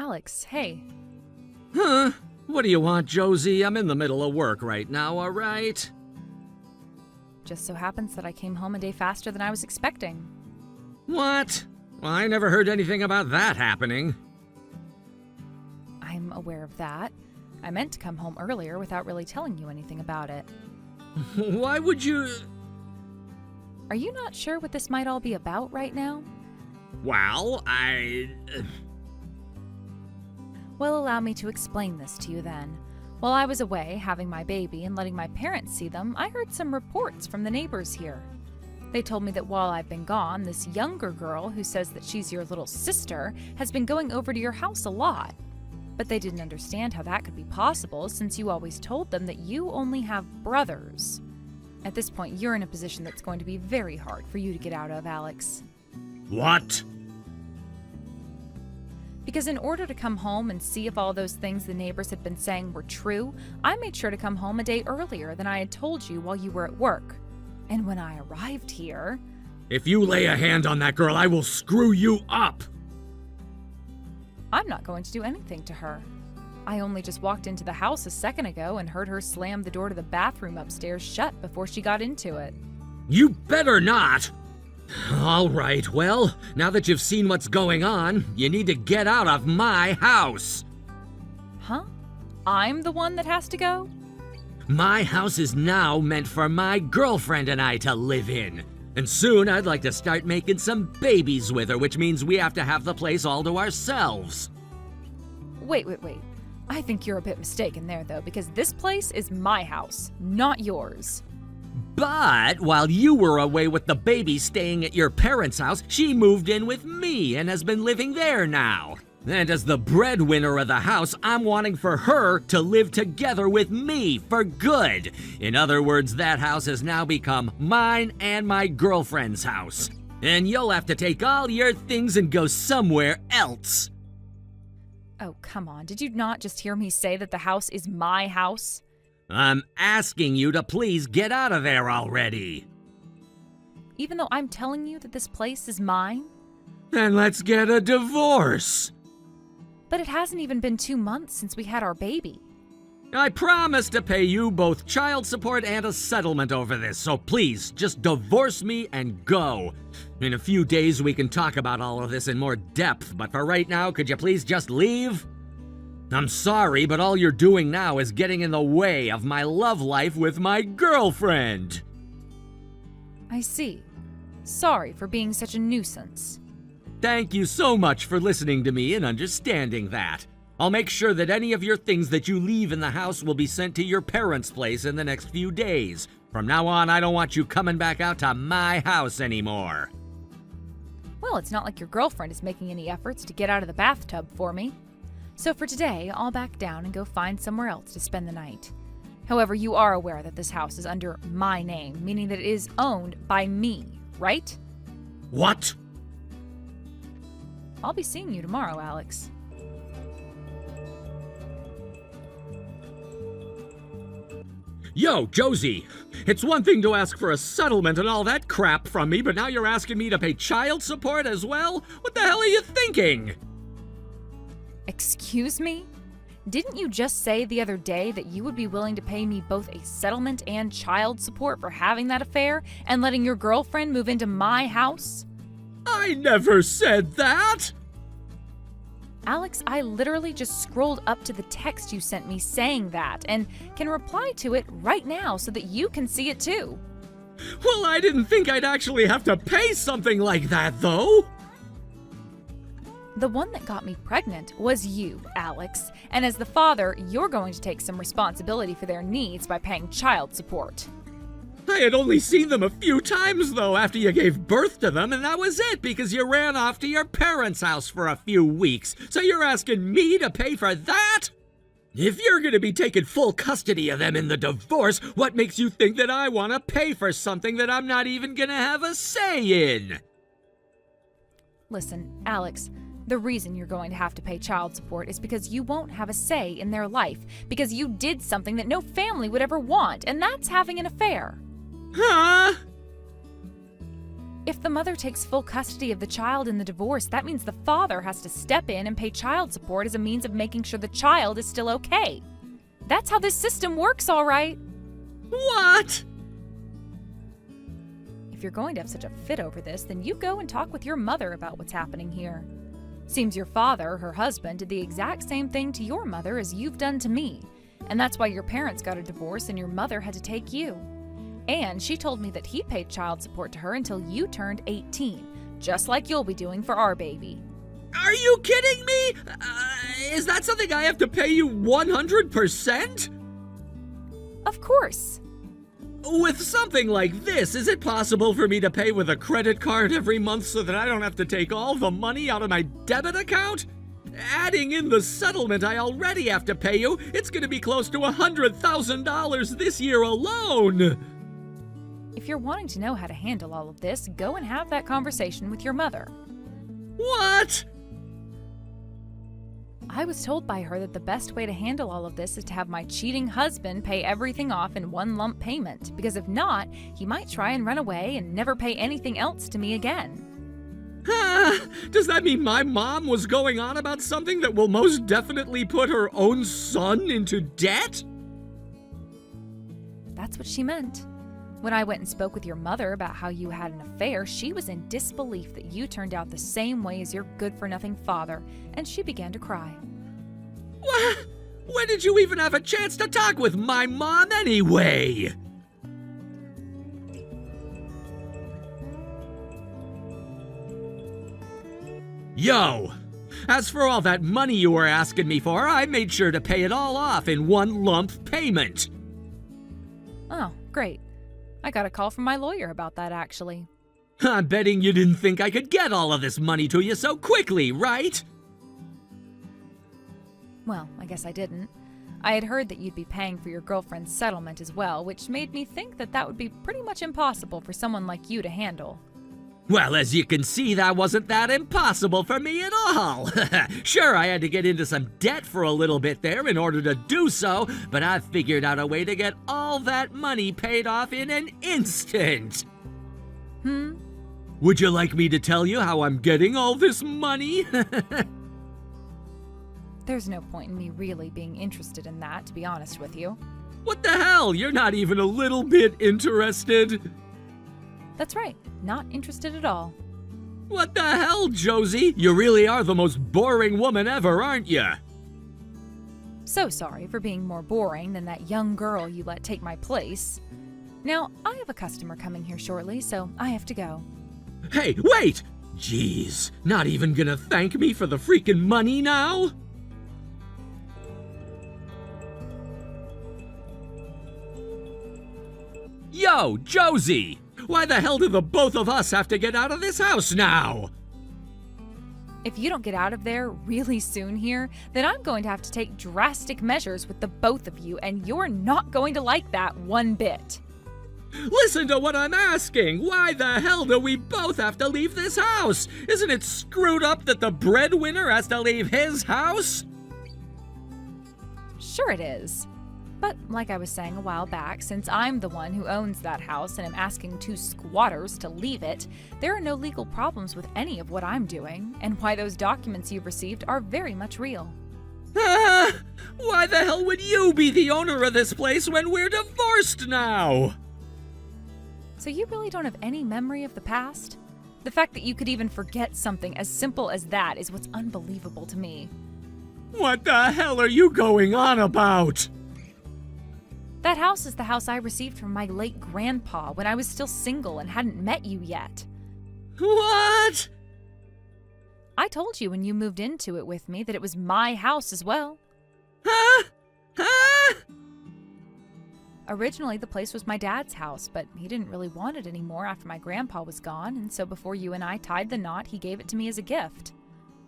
Alex, hey. Huh? What do you want, Josie? I'm in the middle of work right now, alright? Just so happens that I came home a day faster than I was expecting. What? Well, I never heard anything about that happening. I'm aware of that. I meant to come home earlier without really telling you anything about it. Why would you... Are you not sure what this might all be about right now? Well, Well, allow me to explain this to you then. While I was away having my baby and letting my parents see them, I heard some reports from the neighbors here. They told me that while I've been gone, this younger girl who says that she's your little sister has been going over to your house a lot. But they didn't understand how that could be possible since you always told them that you only have brothers. At this point, you're in a position that's going to be very hard for you to get out of, Alex. What? Because in order to come home and see if all those things the neighbors had been saying were true, I made sure to come home a day earlier than I had told you while you were at work. And when I arrived here... If you lay a hand on that girl, I will screw you up! I'm not going to do anything to her. I only just walked into the house a second ago and heard her slam the door to the bathroom upstairs shut before she got into it. You better not! Alright, well, now that you've seen what's going on, you need to get out of my house! Huh? I'm the one that has to go? My house is now meant for my girlfriend and I to live in. And soon I'd like to start making some babies with her, which means we have to have the place all to ourselves. Wait. I think you're a bit mistaken there, though, because this place is my house, not yours. But while you were away with the baby staying at your parents' house, she moved in with me and has been living there now. And as the breadwinner of the house, I'm wanting for her to live together with me for good. In other words, that house has now become mine and my girlfriend's house. And you'll have to take all your things and go somewhere else. Oh, come on. Did you not just hear me say that the house is my house? I'm asking you to please get out of there already. Even though I'm telling you that this place is mine? Then let's get a divorce. But it hasn't even been 2 months since we had our baby. I promise to pay you both child support and a settlement over this, so please, just divorce me and go. In a few days we can talk about all of this in more depth, but for right now, could you please just leave? I'm sorry, but all you're doing now is getting in the way of my love life with my girlfriend. I see. Sorry for being such a nuisance. Thank you so much for listening to me and understanding that. I'll make sure that any of your things that you leave in the house will be sent to your parents' place in the next few days. From now on, I don't want you coming back out to my house anymore. Well, it's not like your girlfriend is making any efforts to get out of the bathtub for me. So for today, I'll back down and go find somewhere else to spend the night. However, you are aware that this house is under my name, meaning that it is owned by me, right? What? I'll be seeing you tomorrow, Alex. Yo, Josie, it's one thing to ask for a settlement and all that crap from me, but now you're asking me to pay child support as well? What the hell are you thinking? Excuse me? Didn't you just say the other day that you would be willing to pay me both a settlement and child support for having that affair and letting your girlfriend move into my house? I never said that! Alex, I literally just scrolled up to the text you sent me saying that and can reply to it right now so that you can see it too. Well, I didn't think I'd actually have to pay something like that, though. The one that got me pregnant was you, Alex, and as the father, you're going to take some responsibility for their needs by paying child support. I had only seen them a few times, though, after you gave birth to them, and that was it, because you ran off to your parents' house for a few weeks. So you're asking me to pay for that? If you're going to be taking full custody of them in the divorce, what makes you think that I want to pay for something that I'm not even going to have a say in? Listen, Alex, the reason you're going to have to pay child support is because you won't have a say in their life, because you did something that no family would ever want, and that's having an affair. Huh? If the mother takes full custody of the child in the divorce, that means the father has to step in and pay child support as a means of making sure the child is still okay. That's how this system works, all right. What? If you're going to have such a fit over this, then you go and talk with your mother about what's happening here. Seems your father, her husband, did the exact same thing to your mother as you've done to me, and that's why your parents got a divorce and your mother had to take you. And she told me that he paid child support to her until you turned 18, just like you'll be doing for our baby. Are you kidding me? Is that something I have to pay you 100%? Of course. With something like this, is it possible for me to pay with a credit card every month so that I don't have to take all the money out of my debit account? Adding in the settlement I already have to pay you, it's going to be close to $100,000 this year alone. If you're wanting to know how to handle all of this, go and have that conversation with your mother. What? I was told by her that the best way to handle all of this is to have my cheating husband pay everything off in one lump payment, because if not, he might try and run away and never pay anything else to me again. Does that mean my mom was going on about something that will most definitely put her own son into debt? That's what she meant. When I went and spoke with your mother about how you had an affair, she was in disbelief that you turned out the same way as your good-for-nothing father, and she began to cry. What? When did you even have a chance to talk with my mom anyway? Yo! As for all that money you were asking me for, I made sure to pay it all off in one lump payment. Oh, great. I got a call from my lawyer about that, actually. I'm betting you didn't think I could get all of this money to you so quickly, right? Well, I guess I didn't. I had heard that you'd be paying for your girlfriend's settlement as well, which made me think that that would be pretty much impossible for someone like you to handle. Well, as you can see, that wasn't that impossible for me at all. Sure, I had to get into some debt for a little bit there in order to do so, but I figured out a way to get all that money paid off in an instant. Would you like me to tell you how I'm getting all this money? There's no point in me really being interested in that, to be honest with you. What the hell? You're not even a little bit interested? That's right. Not interested at all. What the hell, Josie? You really are the most boring woman ever, aren't you? So sorry for being more boring than that young girl you let take my place. Now, I have a customer coming here shortly, so I have to go. Hey, wait! Jeez, not even gonna thank me for the freaking money now? Yo, Josie! Why the hell do the both of us have to get out of this house now? If you don't get out of there really soon here, then I'm going to have to take drastic measures with the both of you, and you're not going to like that one bit. Listen to what I'm asking! Why the hell do we both have to leave this house? Isn't it screwed up that the breadwinner has to leave his house? Sure it is. But like I was saying a while back, since I'm the one who owns that house and am asking two squatters to leave it, there are no legal problems with any of what I'm doing, and why those documents you've received are very much real. Why the hell would you be the owner of this place when we're divorced now? So you really don't have any memory of the past? The fact that you could even forget something as simple as that is what's unbelievable to me. What the hell are you going on about? That house is the house I received from my late grandpa when I was still single and hadn't met you yet. What? I told you when you moved into it with me that it was my house as well. Huh? Huh? Originally, the place was my dad's house, but he didn't really want it anymore after my grandpa was gone, and so before you and I tied the knot, he gave it to me as a gift.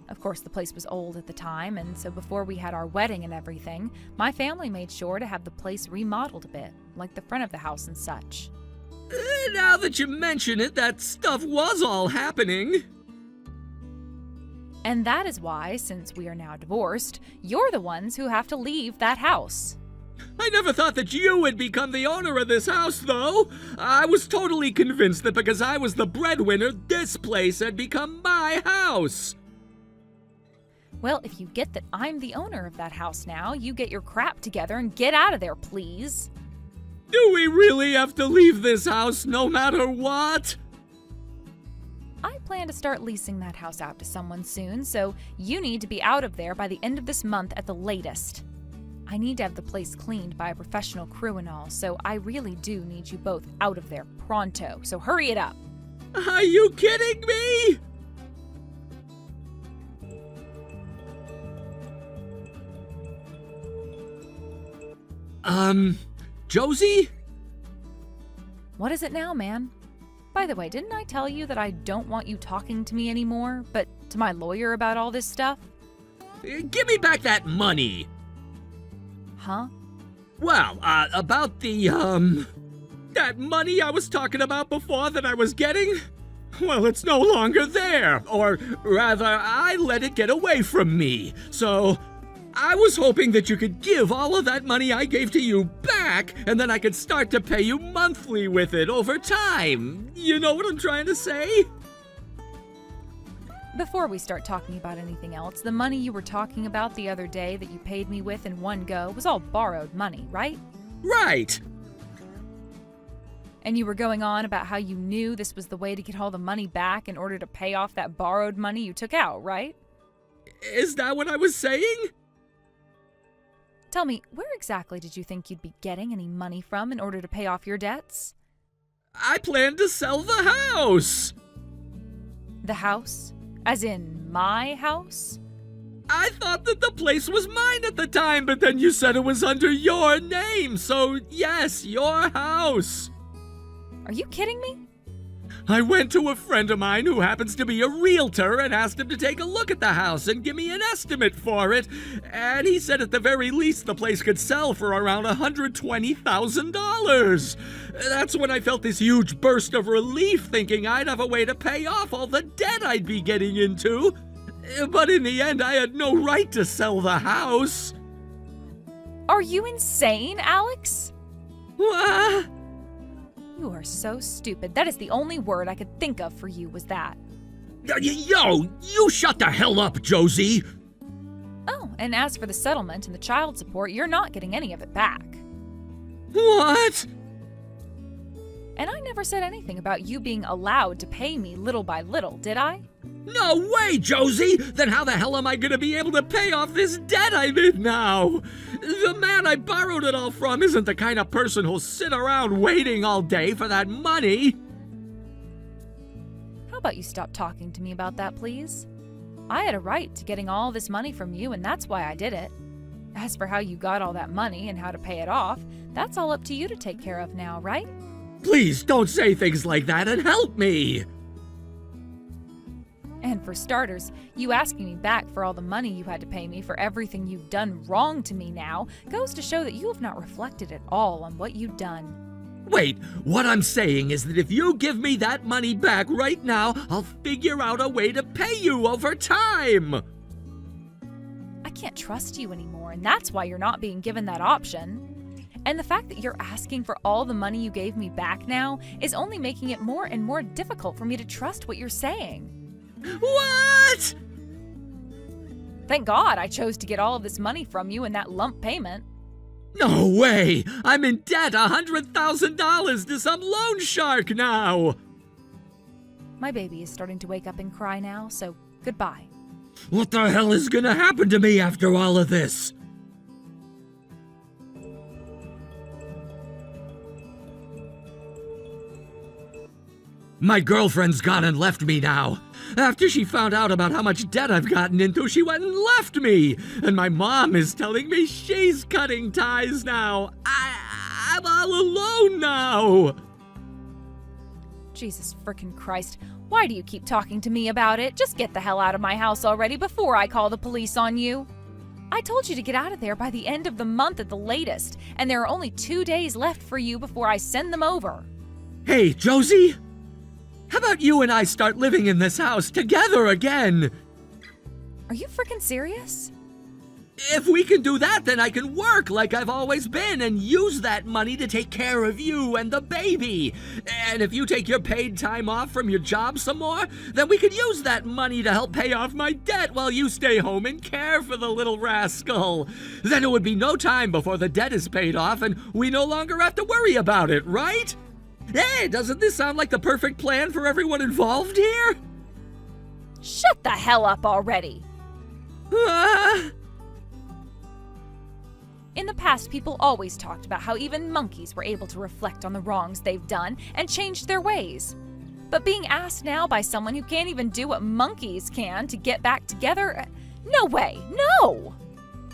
Of course, the place was old at the time, and so before we had our wedding and everything, my family made sure to have the place remodeled a bit, like the front of the house and such. Now that you mention it, that stuff was all happening. And that is why, since we are now divorced, you're the ones who have to leave that house. I never thought that you would become the owner of this house, though. I was totally convinced that because I was the breadwinner, this place had become my house. Well, if you get that I'm the owner of that house now, you get your crap together and get out of there, please. Do we really have to leave this house no matter what? I plan to start leasing that house out to someone soon, so you need to be out of there by the end of this month at the latest. I need to have the place cleaned by a professional crew and all, so I really do need you both out of there pronto, so hurry it up. Are you kidding me? Josie? What is it now, man? By the way, didn't I tell you that I don't want you talking to me anymore, but to my lawyer about all this stuff? Give me back that money. Huh? Well, about that money I was talking about before that I was getting? Well, it's no longer there. Or rather, I let it get away from me. So, I was hoping that you could give all of that money I gave to you back, and then I could start to pay you monthly with it over time. You know what I'm trying to say? Before we start talking about anything else, the money you were talking about the other day that you paid me with in one go was all borrowed money, right? Right. And you were going on about how you knew this was the way to get all the money back in order to pay off that borrowed money you took out, right? Is that what I was saying? Tell me, where exactly did you think you'd be getting any money from in order to pay off your debts? I planned to sell the house. The house? As in my house? I thought that the place was mine at the time, but then you said it was under your name, so yes, your house. Are you kidding me? I went to a friend of mine who happens to be a realtor and asked him to take a look at the house and give me an estimate for it, and he said at the very least the place could sell for around $120,000. That's when I felt this huge burst of relief, thinking I'd have a way to pay off all the debt I'd be getting into. But in the end, I had no right to sell the house. Are you insane, Alex? What? You are so stupid. That is the only word I could think of for you was that. Yo, you shut the hell up, Josie. Oh, and as for the settlement and the child support, you're not getting any of it back. What? And I never said anything about you being allowed to pay me little by little, did I? No way, Josie! Then how the hell am I gonna be able to pay off this debt I'm in now? The man I borrowed it all from isn't the kind of person who'll sit around waiting all day for that money. How about you stop talking to me about that, please? I had a right to getting all this money from you, and that's why I did it. As for how you got all that money and how to pay it off, that's all up to you to take care of now, right? Please don't say things like that and help me! And for starters, you asking me back for all the money you had to pay me for everything you've done wrong to me now goes to show that you have not reflected at all on what you've done. Wait, what I'm saying is that if you give me that money back right now, I'll figure out a way to pay you over time! I can't trust you anymore, and that's why you're not being given that option. And the fact that you're asking for all the money you gave me back now is only making it more and more difficult for me to trust what you're saying. What? Thank God I chose to get all of this money from you in that lump payment. No way! I'm in debt $100,000 to some loan shark now! My baby is starting to wake up and cry now, so goodbye. What the hell is gonna happen to me after all of this? My girlfriend's gone and left me now. After she found out about how much debt I've gotten into, she went and left me. And my mom is telling me she's cutting ties now. I'm all alone now. Jesus frickin' Christ. Why do you keep talking to me about it? Just get the hell out of my house already before I call the police on you. I told you to get out of there by the end of the month at the latest, and there are only 2 days left for you before I send them over. Hey, Josie? How about you and I start living in this house together again? Are you frickin' serious? If we can do that, then I can work like I've always been and use that money to take care of you and the baby. And if you take your paid time off from your job some more, then we could use that money to help pay off my debt while you stay home and care for the little rascal. Then it would be no time before the debt is paid off and we no longer have to worry about it, right? Hey, doesn't this sound like the perfect plan for everyone involved here? Shut the hell up already! In the past, people always talked about how even monkeys were able to reflect on the wrongs they've done and changed their ways. But being asked now by someone who can't even do what monkeys can to get back together, no way, no!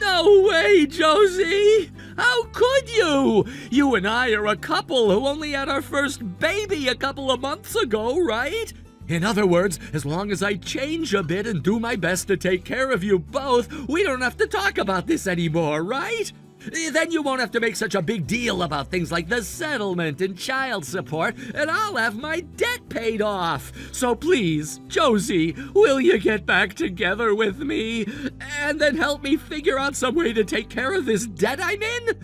No way, Josie! How could you? You and I are a couple who only had our first baby a couple of months ago, right? In other words, as long as I change a bit and do my best to take care of you both, we don't have to talk about this anymore, right? Then you won't have to make such a big deal about things like the settlement and child support, and I'll have my debt paid off. So please, Josie, will you get back together with me and then help me figure out some way to take care of this debt I'm in?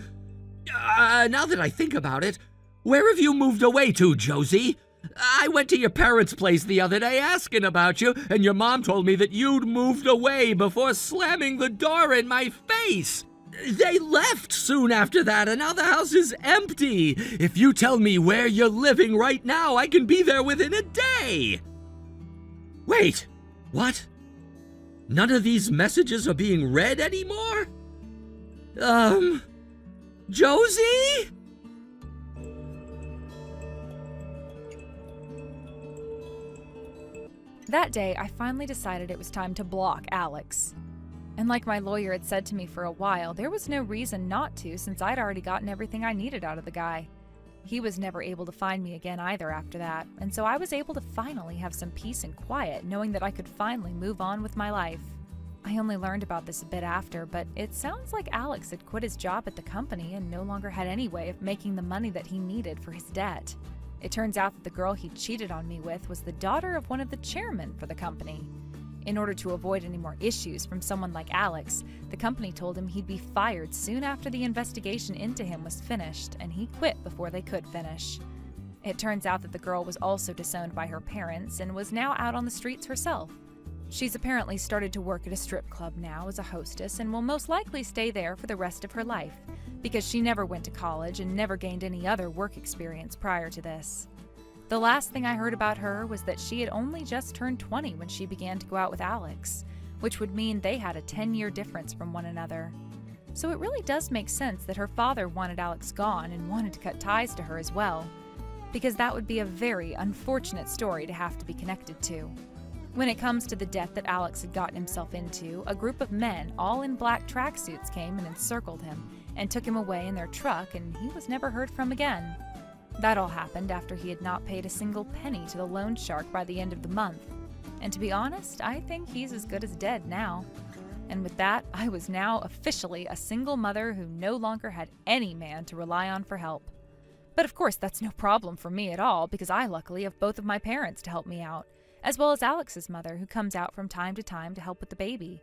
Now that I think about it, where have you moved away to, Josie? I went to your parents' place the other day asking about you, and your mom told me that you'd moved away before slamming the door in my face. They left soon after that, and now the house is empty. If you tell me where you're living right now, I can be there within a day. Wait, what? None of these messages are being read anymore? Josie? That day, I finally decided it was time to block Alex. And like my lawyer had said to me for a while, there was no reason not to since I'd already gotten everything I needed out of the guy. He was never able to find me again either after that, and so I was able to finally have some peace and quiet knowing that I could finally move on with my life. I only learned about this a bit after, but it sounds like Alex had quit his job at the company and no longer had any way of making the money that he needed for his debt. It turns out that the girl he cheated on me with was the daughter of one of the chairmen for the company. In order to avoid any more issues from someone like Alex, the company told him he'd be fired soon after the investigation into him was finished, and he quit before they could finish. It turns out that the girl was also disowned by her parents and was now out on the streets herself. She's apparently started to work at a strip club now as a hostess and will most likely stay there for the rest of her life, because she never went to college and never gained any other work experience prior to this. The last thing I heard about her was that she had only just turned 20 when she began to go out with Alex, which would mean they had a 10-year difference from one another. So it really does make sense that her father wanted Alex gone and wanted to cut ties to her as well, because that would be a very unfortunate story to have to be connected to. When it comes to the debt that Alex had gotten himself into, a group of men, all in black tracksuits, came and encircled him and took him away in their truck, and he was never heard from again. That all happened after he had not paid a single penny to the loan shark by the end of the month. And to be honest, I think he's as good as dead now. And with that, I was now officially a single mother who no longer had any man to rely on for help. But of course, that's no problem for me at all, because I luckily have both of my parents to help me out, as well as Alex's mother, who comes out from time to time to help with the baby.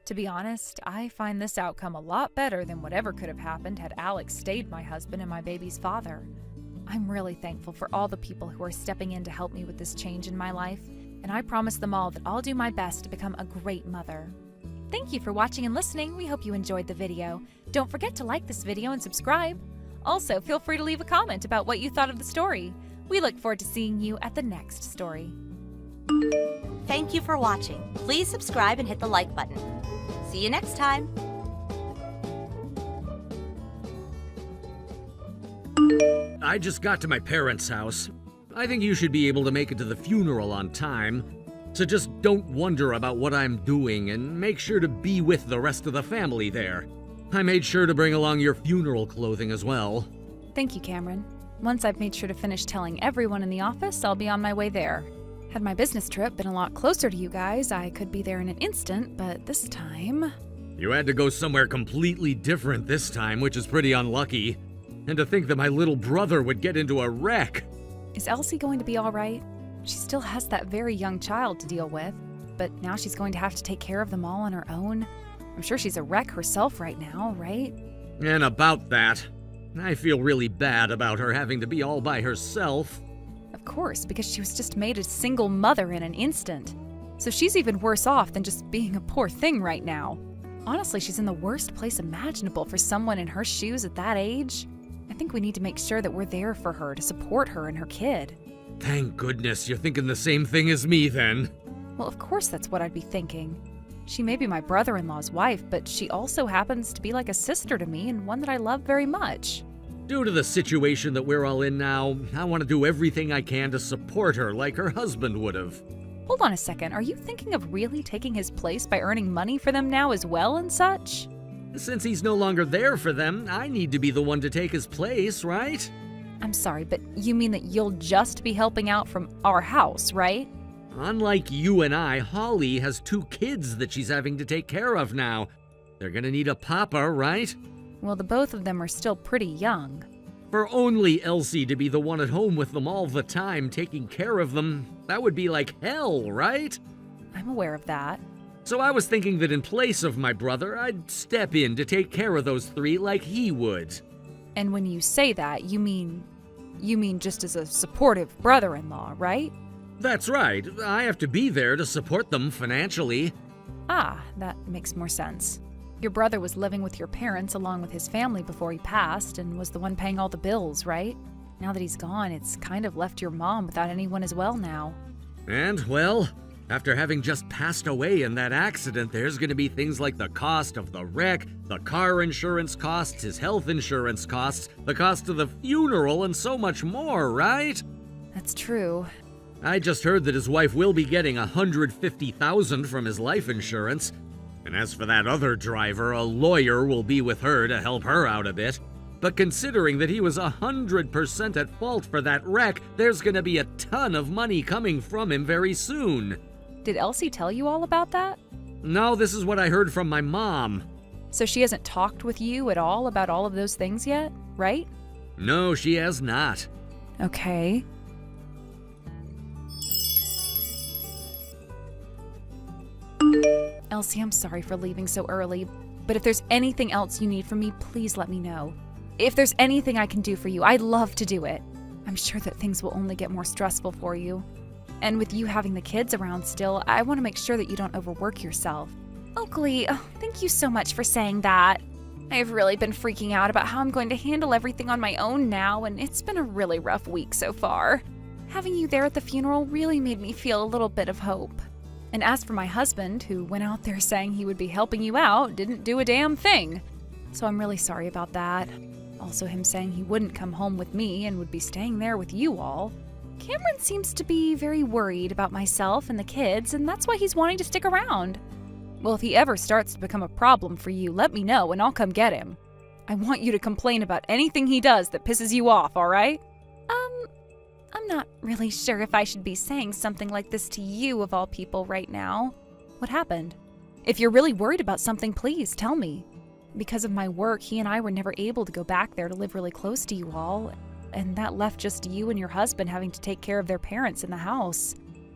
To be honest, I find this outcome a lot better than whatever could have happened had Alex stayed my husband and my baby's father. I'm really thankful for all the people who are stepping in to help me with this change in my life, and I promise them all that I'll do my best to become a great mother. Thank you for watching and listening. We hope you enjoyed the video. Don't forget to like this video and subscribe. Also, feel free to leave a comment about what you thought of the story. We look forward to seeing you at the next story. Thank you for watching. Please subscribe and hit the like button. See you next time. I just got to my parents' house. I think you should be able to make it to the funeral on time. So just don't wonder about what I'm doing and make sure to be with the rest of the family there. I made sure to bring along your funeral clothing as well. Thank you, Cameron. Once I've made sure to finish telling everyone in the office, I'll be on my way there. Had my business trip been a lot closer to you guys, I could be there in an instant, but this time... You had to go somewhere completely different this time, which is pretty unlucky. And to think that my little brother would get into a wreck. Is Elsie going to be all right? She still has that very young child to deal with, but now she's going to have to take care of them all on her own. I'm sure she's a wreck herself right now, right? And about that, I feel really bad about her having to be all by herself. Of course, because she was just made a single mother in an instant. So she's even worse off than just being a poor thing right now. Honestly, she's in the worst place imaginable for someone in her shoes at that age. I think we need to make sure that we're there for her to support her and her kid. Thank goodness you're thinking the same thing as me then. Well, of course that's what I'd be thinking. She may be my brother-in-law's wife, but she also happens to be like a sister to me and one that I love very much. Due to the situation that we're all in now, I want to do everything I can to support her like her husband would have. Hold on a second, are you thinking of really taking his place by earning money for them now as well and such? Since he's no longer there for them, I need to be the one to take his place, right? I'm sorry, but you mean that you'll just be helping out from our house, right? Unlike you and I, Holly has 2 kids that she's having to take care of now. They're gonna need a papa, right? Well, the both of them are still pretty young. For only Elsie to be the one at home with them all the time, taking care of them, that would be like hell, right? I'm aware of that. So I was thinking that in place of my brother, I'd step in to take care of those 3 like he would. And when you say that, you mean just as a supportive brother-in-law, right? That's right. I have to be there to support them financially. Ah, that makes more sense. Your brother was living with your parents along with his family before he passed and was the one paying all the bills, right? Now that he's gone, it's kind of left your mom without anyone as well now. And, well, after having just passed away in that accident, there's going to be things like the cost of the wreck, the car insurance costs, his health insurance costs, the cost of the funeral, and so much more, right? That's true. I just heard that his wife will be getting $150,000 from his life insurance. And as for that other driver, a lawyer will be with her to help her out a bit. But considering that he was 100% at fault for that wreck, there's gonna be a ton of money coming from him very soon. Did Elsie tell you all about that? No, this is what I heard from my mom. So she hasn't talked with you at all about all of those things yet, right? No, she has not. Okay. Elsie, I'm sorry for leaving so early, but if there's anything else you need from me, please let me know. If there's anything I can do for you, I'd love to do it. I'm sure that things will only get more stressful for you. And with you having the kids around still, I want to make sure that you don't overwork yourself. Oakley, thank you so much for saying that. I've really been freaking out about how I'm going to handle everything on my own now, and it's been a really rough week so far. Having you there at the funeral really made me feel a little bit of hope. And as for my husband, who went out there saying he would be helping you out, didn't do a damn thing. So I'm really sorry about that. Also him saying he wouldn't come home with me and would be staying there with you all. Cameron seems to be very worried about myself and the kids, and that's why he's wanting to stick around. Well, if he ever starts to become a problem for you, let me know and I'll come get him. I want you to complain about anything he does that pisses you off, all right? I'm not really sure if I should be saying something like this to you of all people right now. What happened? If you're really worried about something, please tell me. Because of my work, he and I were never able to go back there to live really close to you all, and that left just you and your husband having to take care of their parents in the house.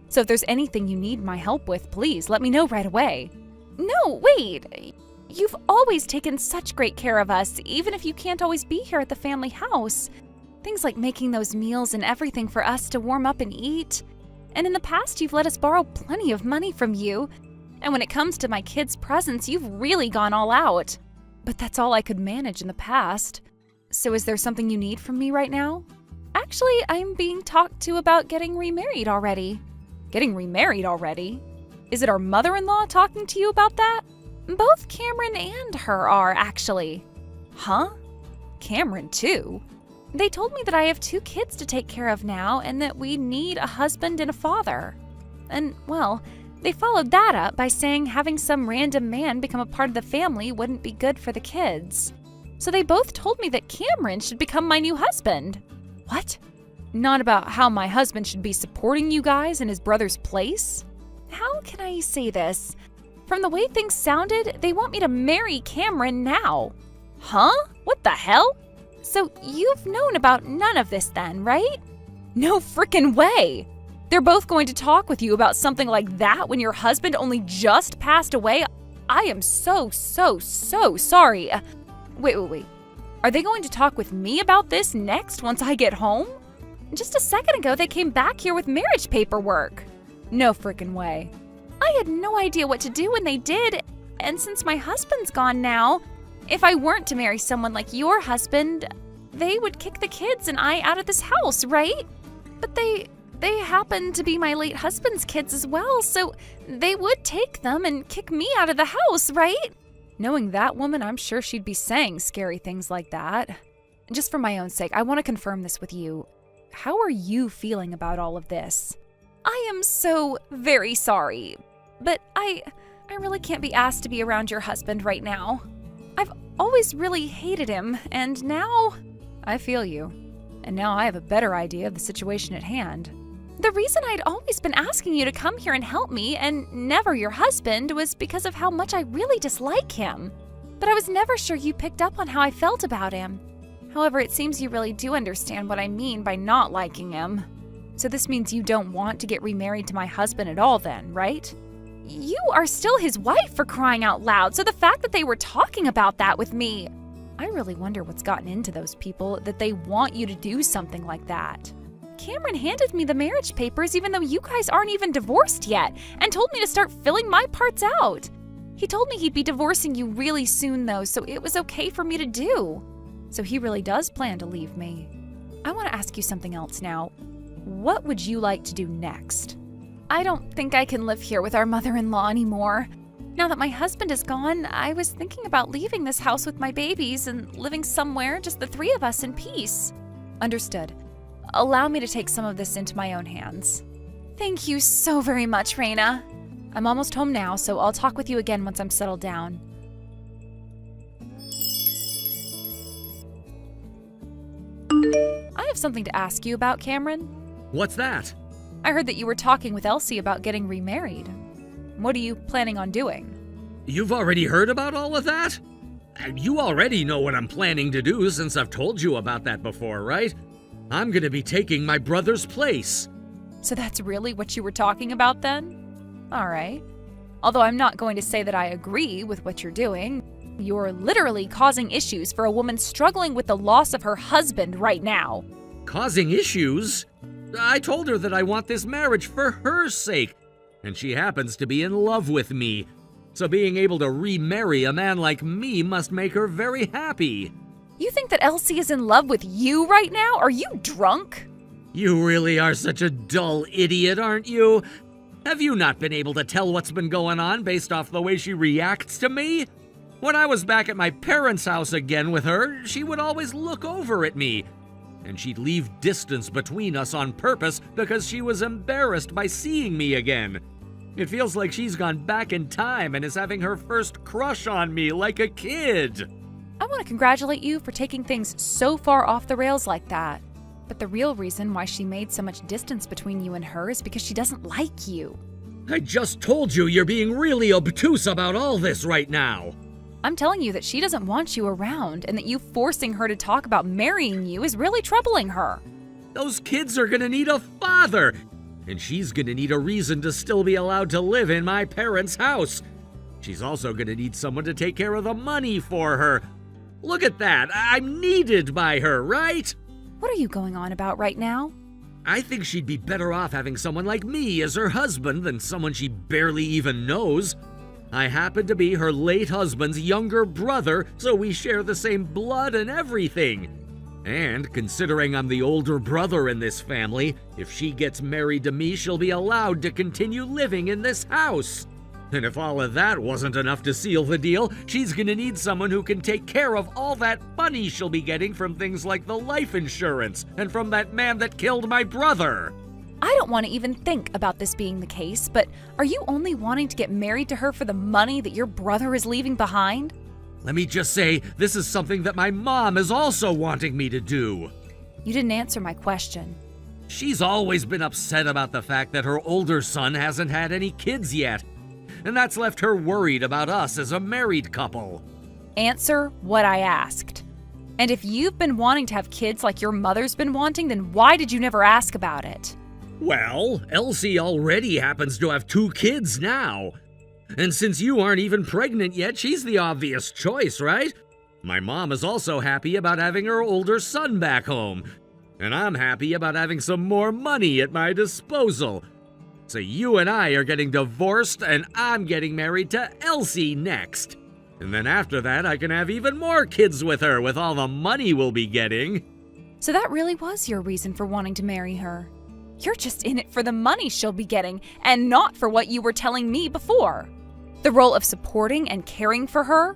So if there's anything you need my help with, please let me know right away. No, wait! You've always taken such great care of us, even if you can't always be here at the family house. Things like making those meals and everything for us to warm up and eat. And in the past, you've let us borrow plenty of money from you. And when it comes to my kids' presents, you've really gone all out. But that's all I could manage in the past. So is there something you need from me right now? Actually, I'm being talked to about getting remarried already. Getting remarried already? Is it our mother-in-law talking to you about that? Both Cameron and her are, actually. Huh? Cameron, too? They told me that I have 2 kids to take care of now and that we need a husband and a father. And, well, they followed that up by saying having some random man become a part of the family wouldn't be good for the kids. So they both told me that Cameron should become my new husband. What? Not about how my husband should be supporting you guys in his brother's place? How can I say this? From the way things sounded, they want me to marry Cameron now. Huh? What the hell? So you've known about none of this then, right? No frickin' way! They're both going to talk with you about something like that when your husband only just passed away? I am so sorry. Wait. Are they going to talk with me about this next once I get home? Just a second ago, they came back here with marriage paperwork. No frickin' way. I had no idea what to do when they did, and since my husband's gone now, if I weren't to marry someone like your husband, they would kick the kids and I out of this house, right? But they happen to be my late husband's kids as well, so they would take them and kick me out of the house, right? Knowing that woman, I'm sure she'd be saying scary things like that. Just for my own sake, I want to confirm this with you. How are you feeling about all of this? I am so very sorry, but I really can't be asked to be around your husband right now. I've always really hated him, and now... I feel you. And now I have a better idea of the situation at hand. The reason I'd always been asking you to come here and help me, and never your husband, was because of how much I really dislike him. But I was never sure you picked up on how I felt about him. However, it seems you really do understand what I mean by not liking him. So this means you don't want to get remarried to my husband at all then, right? You are still his wife, for crying out loud, so the fact that they were talking about that with me... I really wonder what's gotten into those people that they want you to do something like that. Cameron handed me the marriage papers even though you guys aren't even divorced yet, and told me to start filling my parts out. He told me he'd be divorcing you really soon though, so it was okay for me to do. So he really does plan to leave me. I want to ask you something else now. What would you like to do next? I don't think I can live here with our mother-in-law anymore. Now that my husband is gone, I was thinking about leaving this house with my babies and living somewhere, just the three of us in peace. Understood. Allow me to take some of this into my own hands. Thank you so very much, Raina. I'm almost home now, so I'll talk with you again once I'm settled down. I have something to ask you about, Cameron. What's that? I heard that you were talking with Elsie about getting remarried. What are you planning on doing? You've already heard about all of that? You already know what I'm planning to do since I've told you about that before, right? I'm gonna be taking my brother's place. So that's really what you were talking about then? All right. Although I'm not going to say that I agree with what you're doing. You're literally causing issues for a woman struggling with the loss of her husband right now. Causing issues? I told her that I want this marriage for her sake, and she happens to be in love with me. So being able to remarry a man like me must make her very happy. You think that Elsie is in love with you right now? Are you drunk? You really are such a dull idiot, aren't you? Have you not been able to tell what's been going on based off the way she reacts to me? When I was back at my parents' house again with her, she would always look over at me. And she'd leave distance between us on purpose because she was embarrassed by seeing me again. It feels like she's gone back in time and is having her first crush on me like a kid. I want to congratulate you for taking things so far off the rails like that. But the real reason why she made so much distance between you and her is because she doesn't like you. I just told you you're being really obtuse about all this right now. I'm telling you that she doesn't want you around, and that you forcing her to talk about marrying you is really troubling her. Those kids are gonna need a father, and she's gonna need a reason to still be allowed to live in my parents' house. She's also gonna need someone to take care of the money for her. Look at that, I'm needed by her, right? What are you going on about right now? I think she'd be better off having someone like me as her husband than someone she barely even knows. I happen to be her late husband's younger brother, so we share the same blood and everything. And considering I'm the older brother in this family, if she gets married to me, she'll be allowed to continue living in this house. And if all of that wasn't enough to seal the deal, she's gonna need someone who can take care of all that money she'll be getting from things like the life insurance and from that man that killed my brother. I don't want to even think about this being the case, but are you only wanting to get married to her for the money that your brother is leaving behind? Let me just say, this is something that my mom is also wanting me to do. You didn't answer my question. She's always been upset about the fact that her older son hasn't had any kids yet, and that's left her worried about us as a married couple. Answer what I asked. And if you've been wanting to have kids like your mother's been wanting, then why did you never ask about it? Well, Elsie already happens to have 2 kids now. And since you aren't even pregnant yet, she's the obvious choice, right? My mom is also happy about having her older son back home. And I'm happy about having some more money at my disposal. So you and I are getting divorced, and I'm getting married to Elsie next. And then after that, I can have even more kids with her with all the money we'll be getting. So that really was your reason for wanting to marry her. You're just in it for the money she'll be getting, and not for what you were telling me before. The role of supporting and caring for her?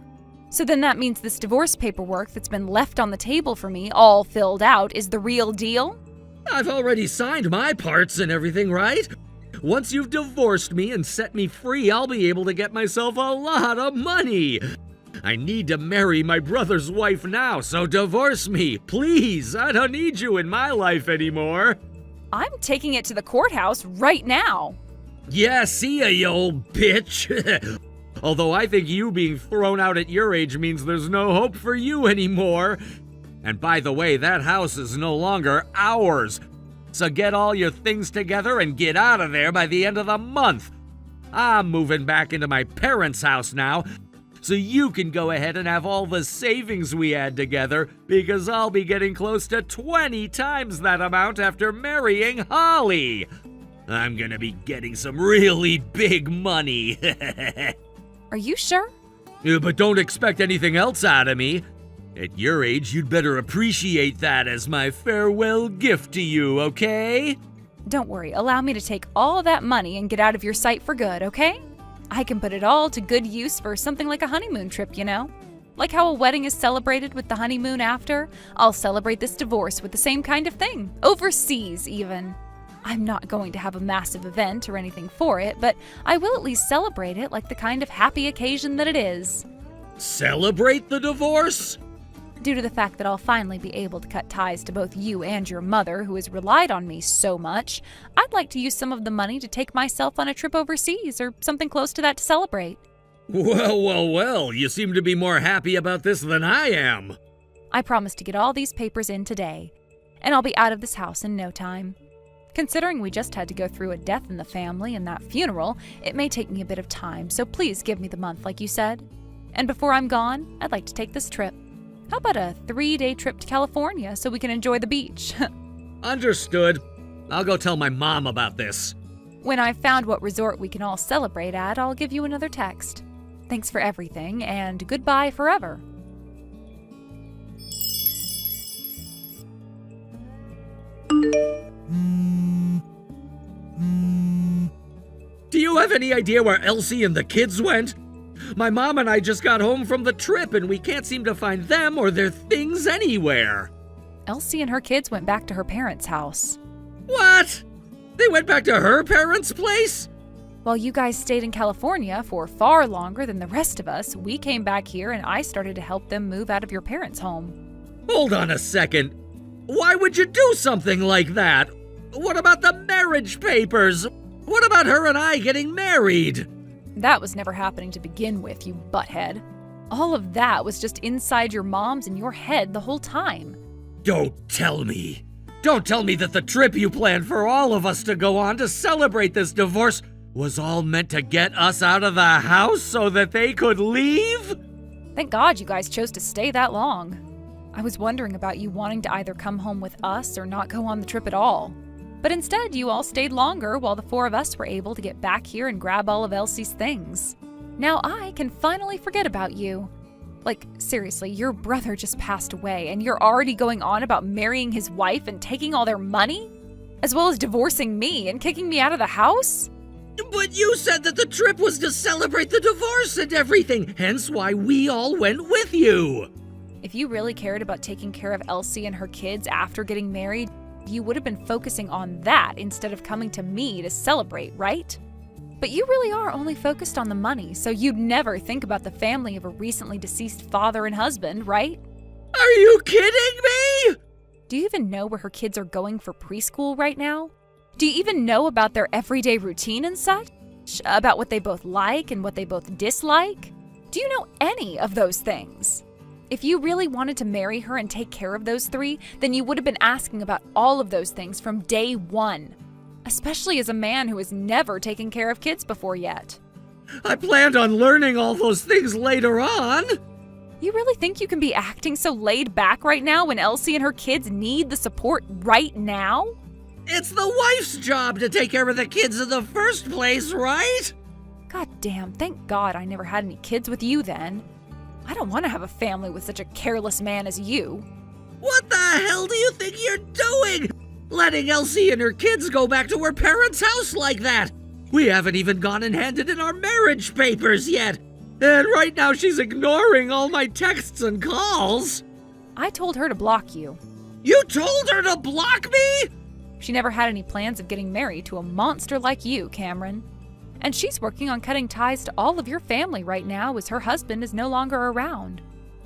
So then that means this divorce paperwork that's been left on the table for me, all filled out, is the real deal? I've already signed my parts and everything, right? Once you've divorced me and set me free, I'll be able to get myself a lot of money. I need to marry my brother's wife now, so divorce me, please. I don't need you in my life anymore. I'm taking it to the courthouse right now. Yeah, see ya, you old bitch. Although I think you being thrown out at your age means there's no hope for you anymore. And by the way, that house is no longer ours. So get all your things together and get out of there by the end of the month. I'm moving back into my parents' house now, so you can go ahead and have all the savings we had together, because I'll be getting close to 20 times that amount after marrying Holly. I'm gonna be getting some really big money. Are you sure? But don't expect anything else out of me. At your age, you'd better appreciate that as my farewell gift to you, okay? Don't worry, allow me to take all that money and get out of your sight for good, okay? I can put it all to good use for something like a honeymoon trip, you know? Like how a wedding is celebrated with the honeymoon after, I'll celebrate this divorce with the same kind of thing. Overseas, even. I'm not going to have a massive event or anything for it, but I will at least celebrate it like the kind of happy occasion that it is. Celebrate the divorce? Due to the fact that I'll finally be able to cut ties to both you and your mother, who has relied on me so much, I'd like to use some of the money to take myself on a trip overseas or something close to that to celebrate. Well, you seem to be more happy about this than I am. I promise to get all these papers in today, and I'll be out of this house in no time. Considering we just had to go through a death in the family and that funeral, it may take me a bit of time, so please give me the month like you said. And before I'm gone, I'd like to take this trip. How about a 3-day trip to California so we can enjoy the beach? Understood. I'll go tell my mom about this. When I've found what resort we can all celebrate at, I'll give you another text. Thanks for everything, and goodbye forever. Do you have any idea where Elsie and the kids went? My mom and I just got home from the trip and we can't seem to find them or their things anywhere. Elsie and her kids went back to her parents' house. What? They went back to her parents' place? While you guys stayed in California for far longer than the rest of us, we came back here and I started to help them move out of your parents' home. Hold on a second. Why would you do something like that? What about the marriage papers? What about her and I getting married? That was never happening to begin with, you butthead. All of that was just inside your mom's and your head the whole time. Don't tell me. Don't tell me that the trip you planned for all of us to go on to celebrate this divorce was all meant to get us out of the house so that they could leave? Thank God you guys chose to stay that long. I was wondering about you wanting to either come home with us or not go on the trip at all. But instead, you all stayed longer while the 4 of us were able to get back here and grab all of Elsie's things. Now I can finally forget about you. Like, seriously, your brother just passed away and you're already going on about marrying his wife and taking all their money? As well as divorcing me and kicking me out of the house? But you said that the trip was to celebrate the divorce and everything, hence why we all went with you. If you really cared about taking care of Elsie and her kids after getting married, you would have been focusing on that instead of coming to me to celebrate, right? But you really are only focused on the money, so you'd never think about the family of a recently deceased father and husband, right? Are you kidding me? Do you even know where her kids are going for preschool right now? Do you even know about their everyday routine and such? About what they both like and what they both dislike? Do you know any of those things? If you really wanted to marry her and take care of those 3, then you would have been asking about all of those things from day 1. Especially as a man who has never taken care of kids before yet. I planned on learning all those things later on. You really think you can be acting so laid back right now when Elsie and her kids need the support right now? It's the wife's job to take care of the kids in the first place, right? God damn, thank God I never had any kids with you then. I don't want to have a family with such a careless man as you. What the hell do you think you're doing? Letting Elsie and her kids go back to her parents' house like that? We haven't even gone and handed in our marriage papers yet. And right now she's ignoring all my texts and calls. I told her to block you. You told her to block me? She never had any plans of getting married to a monster like you, Cameron. And she's working on cutting ties to all of your family right now as her husband is no longer around.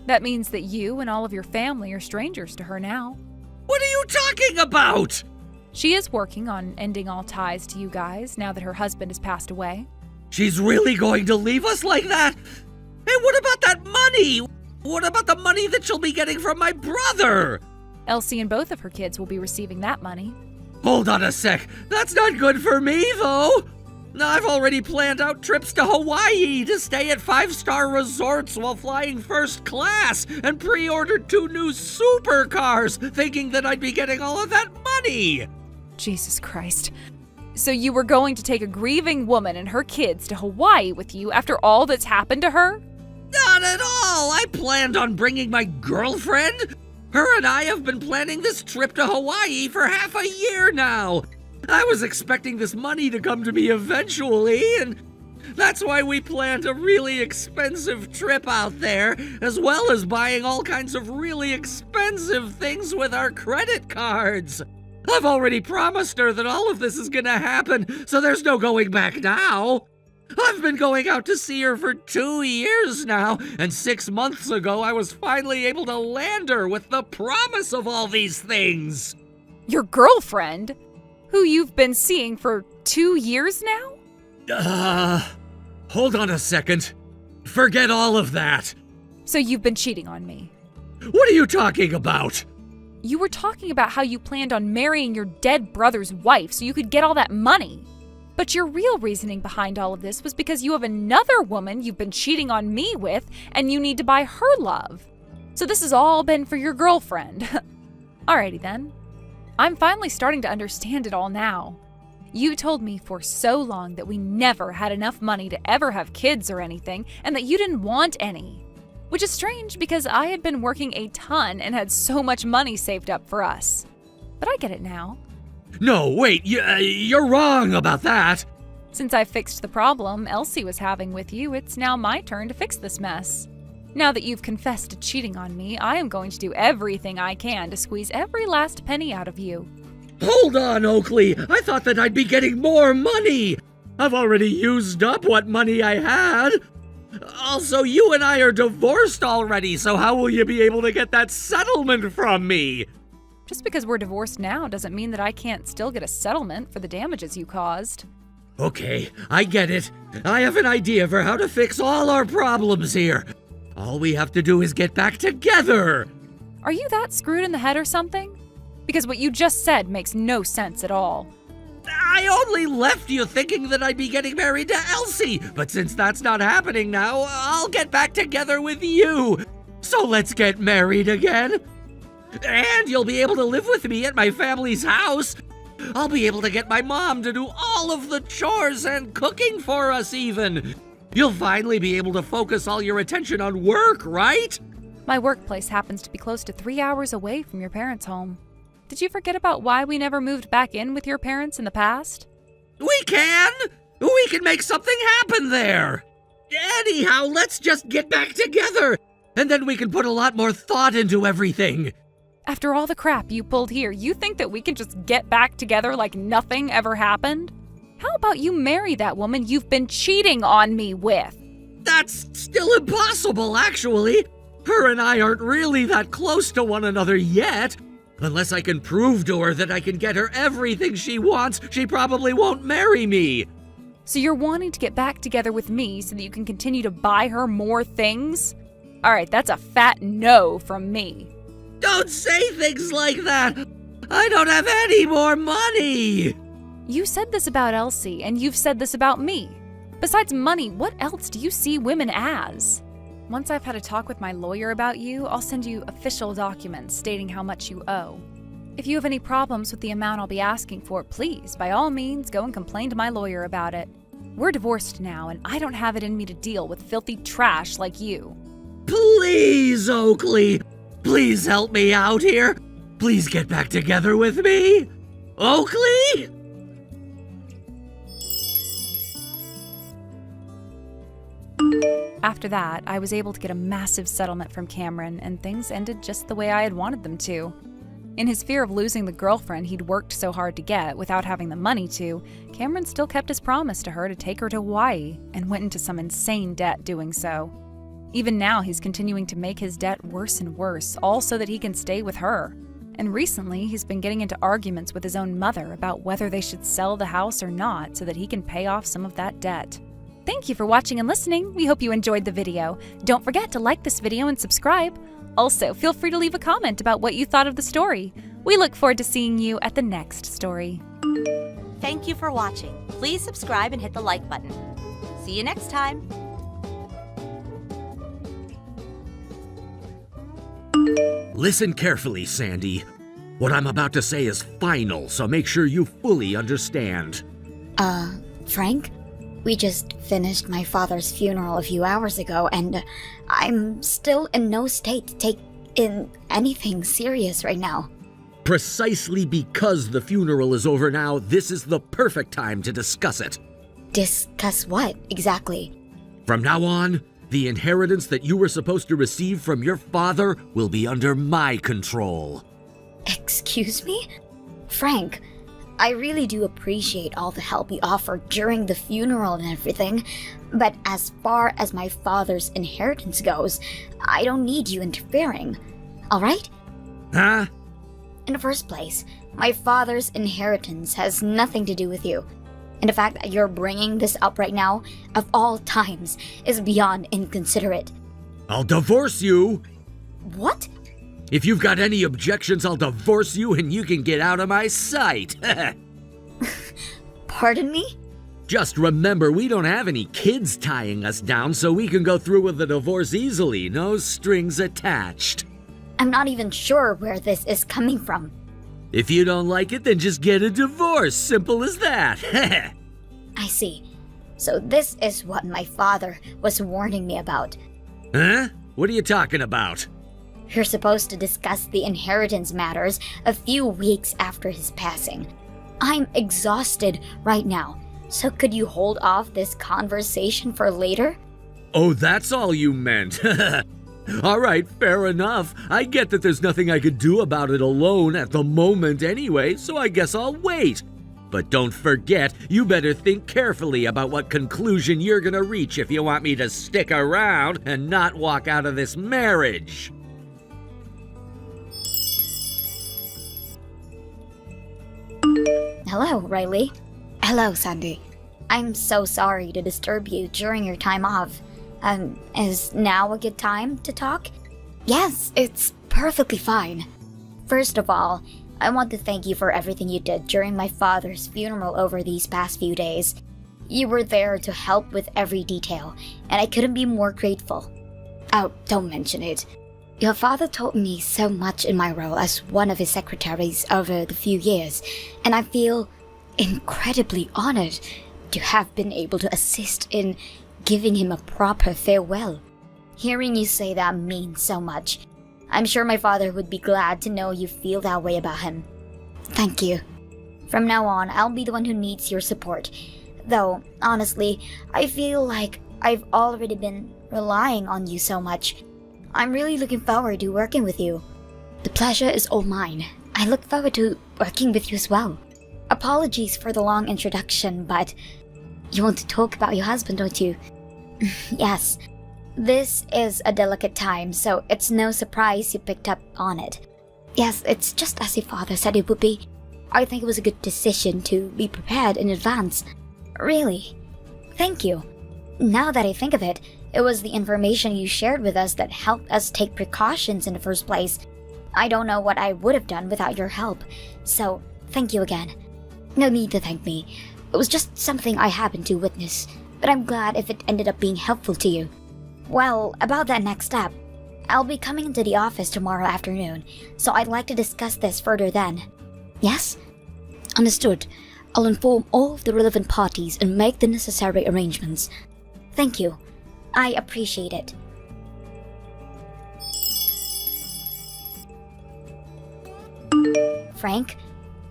That means that you and all of your family are strangers to her now. What are you talking about? She is working on ending all ties to you guys now that her husband has passed away. She's really going to leave us like that? Hey, what about that money? What about the money that she'll be getting from my brother? Elsie and both of her kids will be receiving that money. Hold on a sec. That's not good for me, though. I've already planned out trips to Hawaii to stay at 5-star resorts while flying first class and pre-ordered 2 new supercars, thinking that I'd be getting all of that money. Jesus Christ. So you were going to take a grieving woman and her kids to Hawaii with you after all that's happened to her? Not at all. I planned on bringing my girlfriend. Her and I have been planning this trip to Hawaii for half a year now. I was expecting this money to come to me eventually, and that's why we planned a really expensive trip out there, as well as buying all kinds of really expensive things with our credit cards. I've already promised her that all of this is gonna happen, so there's no going back now. I've been going out to see her for 2 years now, and 6 months ago I was finally able to land her with the promise of all these things. Your girlfriend? Who you've been seeing for 2 years now? Hold on a second. Forget all of that. So you've been cheating on me. What are you talking about? You were talking about how you planned on marrying your dead brother's wife so you could get all that money. But your real reasoning behind all of this was because you have another woman you've been cheating on me with and you need to buy her love. So this has all been for your girlfriend. Alrighty then. I'm finally starting to understand it all now. You told me for so long that we never had enough money to ever have kids or anything, and that you didn't want any. Which is strange because I had been working a ton and had so much money saved up for us. But I get it now. No, wait, you're wrong about that. Since I fixed the problem Elsie was having with you, it's now my turn to fix this mess. Now that you've confessed to cheating on me, I am going to do everything I can to squeeze every last penny out of you. Hold on, Oakley. I thought that I'd be getting more money. I've already used up what money I had. Also, you and I are divorced already, so how will you be able to get that settlement from me? Just because we're divorced now doesn't mean that I can't still get a settlement for the damages you caused. Okay, I get it. I have an idea for how to fix all our problems here. All we have to do is get back together. Are you that screwed in the head or something? Because what you just said makes no sense at all. I only left you thinking that I'd be getting married to Elsie, but since that's not happening now, I'll get back together with you. So let's get married again. And you'll be able to live with me at my family's house. I'll be able to get my mom to do all of the chores and cooking for us even. You'll finally be able to focus all your attention on work, right? My workplace happens to be close to 3 hours away from your parents' home. Did you forget about why we never moved back in with your parents in the past? We can! We can make something happen there! Anyhow, let's just get back together, and then we can put a lot more thought into everything. After all the crap you pulled here, you think that we can just get back together like nothing ever happened? How about you marry that woman you've been cheating on me with? That's still impossible, actually. Her and I aren't really that close to one another yet. Unless I can prove to her that I can get her everything she wants, she probably won't marry me. So you're wanting to get back together with me so that you can continue to buy her more things? Alright, that's a fat no from me. Don't say things like that! I don't have any more money! You said this about Elsie, and you've said this about me. Besides money, what else do you see women as? Once I've had a talk with my lawyer about you, I'll send you official documents stating how much you owe. If you have any problems with the amount I'll be asking for, please, by all means, go and complain to my lawyer about it. We're divorced now, and I don't have it in me to deal with filthy trash like you. Please, Oakley! Please help me out here! Please get back together with me! Oakley? After that, I was able to get a massive settlement from Cameron, and things ended just the way I had wanted them to. In his fear of losing the girlfriend he'd worked so hard to get without having the money to, Cameron still kept his promise to her to take her to Hawaii, and went into some insane debt doing so. Even now, he's continuing to make his debt worse and worse, all so that he can stay with her. And recently, he's been getting into arguments with his own mother about whether they should sell the house or not so that he can pay off some of that debt. Thank you for watching and listening. We hope you enjoyed the video. Don't forget to like this video and subscribe. Also, feel free to leave a comment about what you thought of the story. We look forward to seeing you at the next story. Thank you for watching. Please subscribe and hit the like button. See you next time. Listen carefully, Sandy. What I'm about to say is final, so make sure you fully understand. Frank? We just finished my father's funeral a few hours ago, and I'm still in no state to take in anything serious right now. Precisely because the funeral is over now, this is the perfect time to discuss it. Discuss what, exactly? From now on, the inheritance that you were supposed to receive from your father will be under my control. Excuse me? Frank, I really do appreciate all the help you offered during the funeral and everything, but as far as my father's inheritance goes, I don't need you interfering. Alright? Huh? In the first place, my father's inheritance has nothing to do with you. And the fact that you're bringing this up right now, of all times, is beyond inconsiderate. I'll divorce you! What? If you've got any objections, I'll divorce you and you can get out of my sight. Pardon me? Just remember, we don't have any kids tying us down, so we can go through with the divorce easily. No strings attached. I'm not even sure where this is coming from. If you don't like it, then just get a divorce. Simple as that. I see. So this is what my father was warning me about. Huh? What are you talking about? You're supposed to discuss the inheritance matters a few weeks after his passing. I'm exhausted right now, so could you hold off this conversation for later? Oh, that's all you meant. All right, fair enough. I get that there's nothing I could do about it alone at the moment anyway, so I guess I'll wait. But don't forget, you better think carefully about what conclusion you're gonna reach if you want me to stick around and not walk out of this marriage. Hello, Riley. Hello, Sandy. I'm so sorry to disturb you during your time off. Is now a good time to talk? Yes, it's perfectly fine. First of all, I want to thank you for everything you did during my father's funeral over these past few days. You were there to help with every detail, and I couldn't be more grateful. Oh, don't mention it. Your father taught me so much in my role as one of his secretaries over the few years, and I feel incredibly honored to have been able to assist in giving him a proper farewell. Hearing you say that means so much. I'm sure my father would be glad to know you feel that way about him. Thank you. From now on, I'll be the one who needs your support. Though, honestly, I feel like I've already been relying on you so much. I'm really looking forward to working with you. The pleasure is all mine. I look forward to working with you as well. Apologies for the long introduction, but you want to talk about your husband, don't you? Yes. This is a delicate time, so it's no surprise you picked up on it. Yes, it's just as your father said it would be. I think it was a good decision to be prepared in advance. Really. Thank you. Now that I think of it, it was the information you shared with us that helped us take precautions in the first place. I don't know what I would have done without your help, so thank you again. No need to thank me. It was just something I happened to witness. but I'm glad if it ended up being helpful to you. Well, about that next step, I'll be coming into the office tomorrow afternoon, so I'd like to discuss this further then. Yes? Understood. I'll inform all of the relevant parties and make the necessary arrangements. Thank you. I appreciate it. Frank,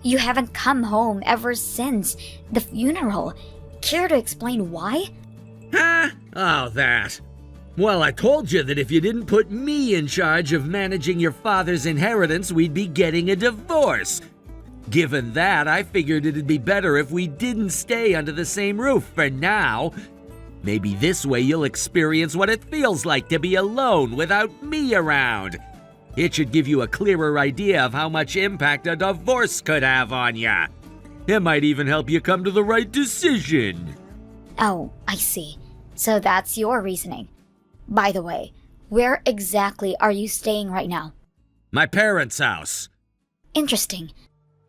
you haven't come home ever since the funeral. Care to explain why? Huh? Oh, that. Well, I told you that if you didn't put me in charge of managing your father's inheritance, we'd be getting a divorce. Given that, I figured it'd be better if we didn't stay under the same roof for now. Maybe this way you'll experience what it feels like to be alone without me around. It should give you a clearer idea of how much impact a divorce could have on ya. It might even help you come to the right decision. Oh, I see. So that's your reasoning. By the way, where exactly are you staying right now? My parents' house. Interesting.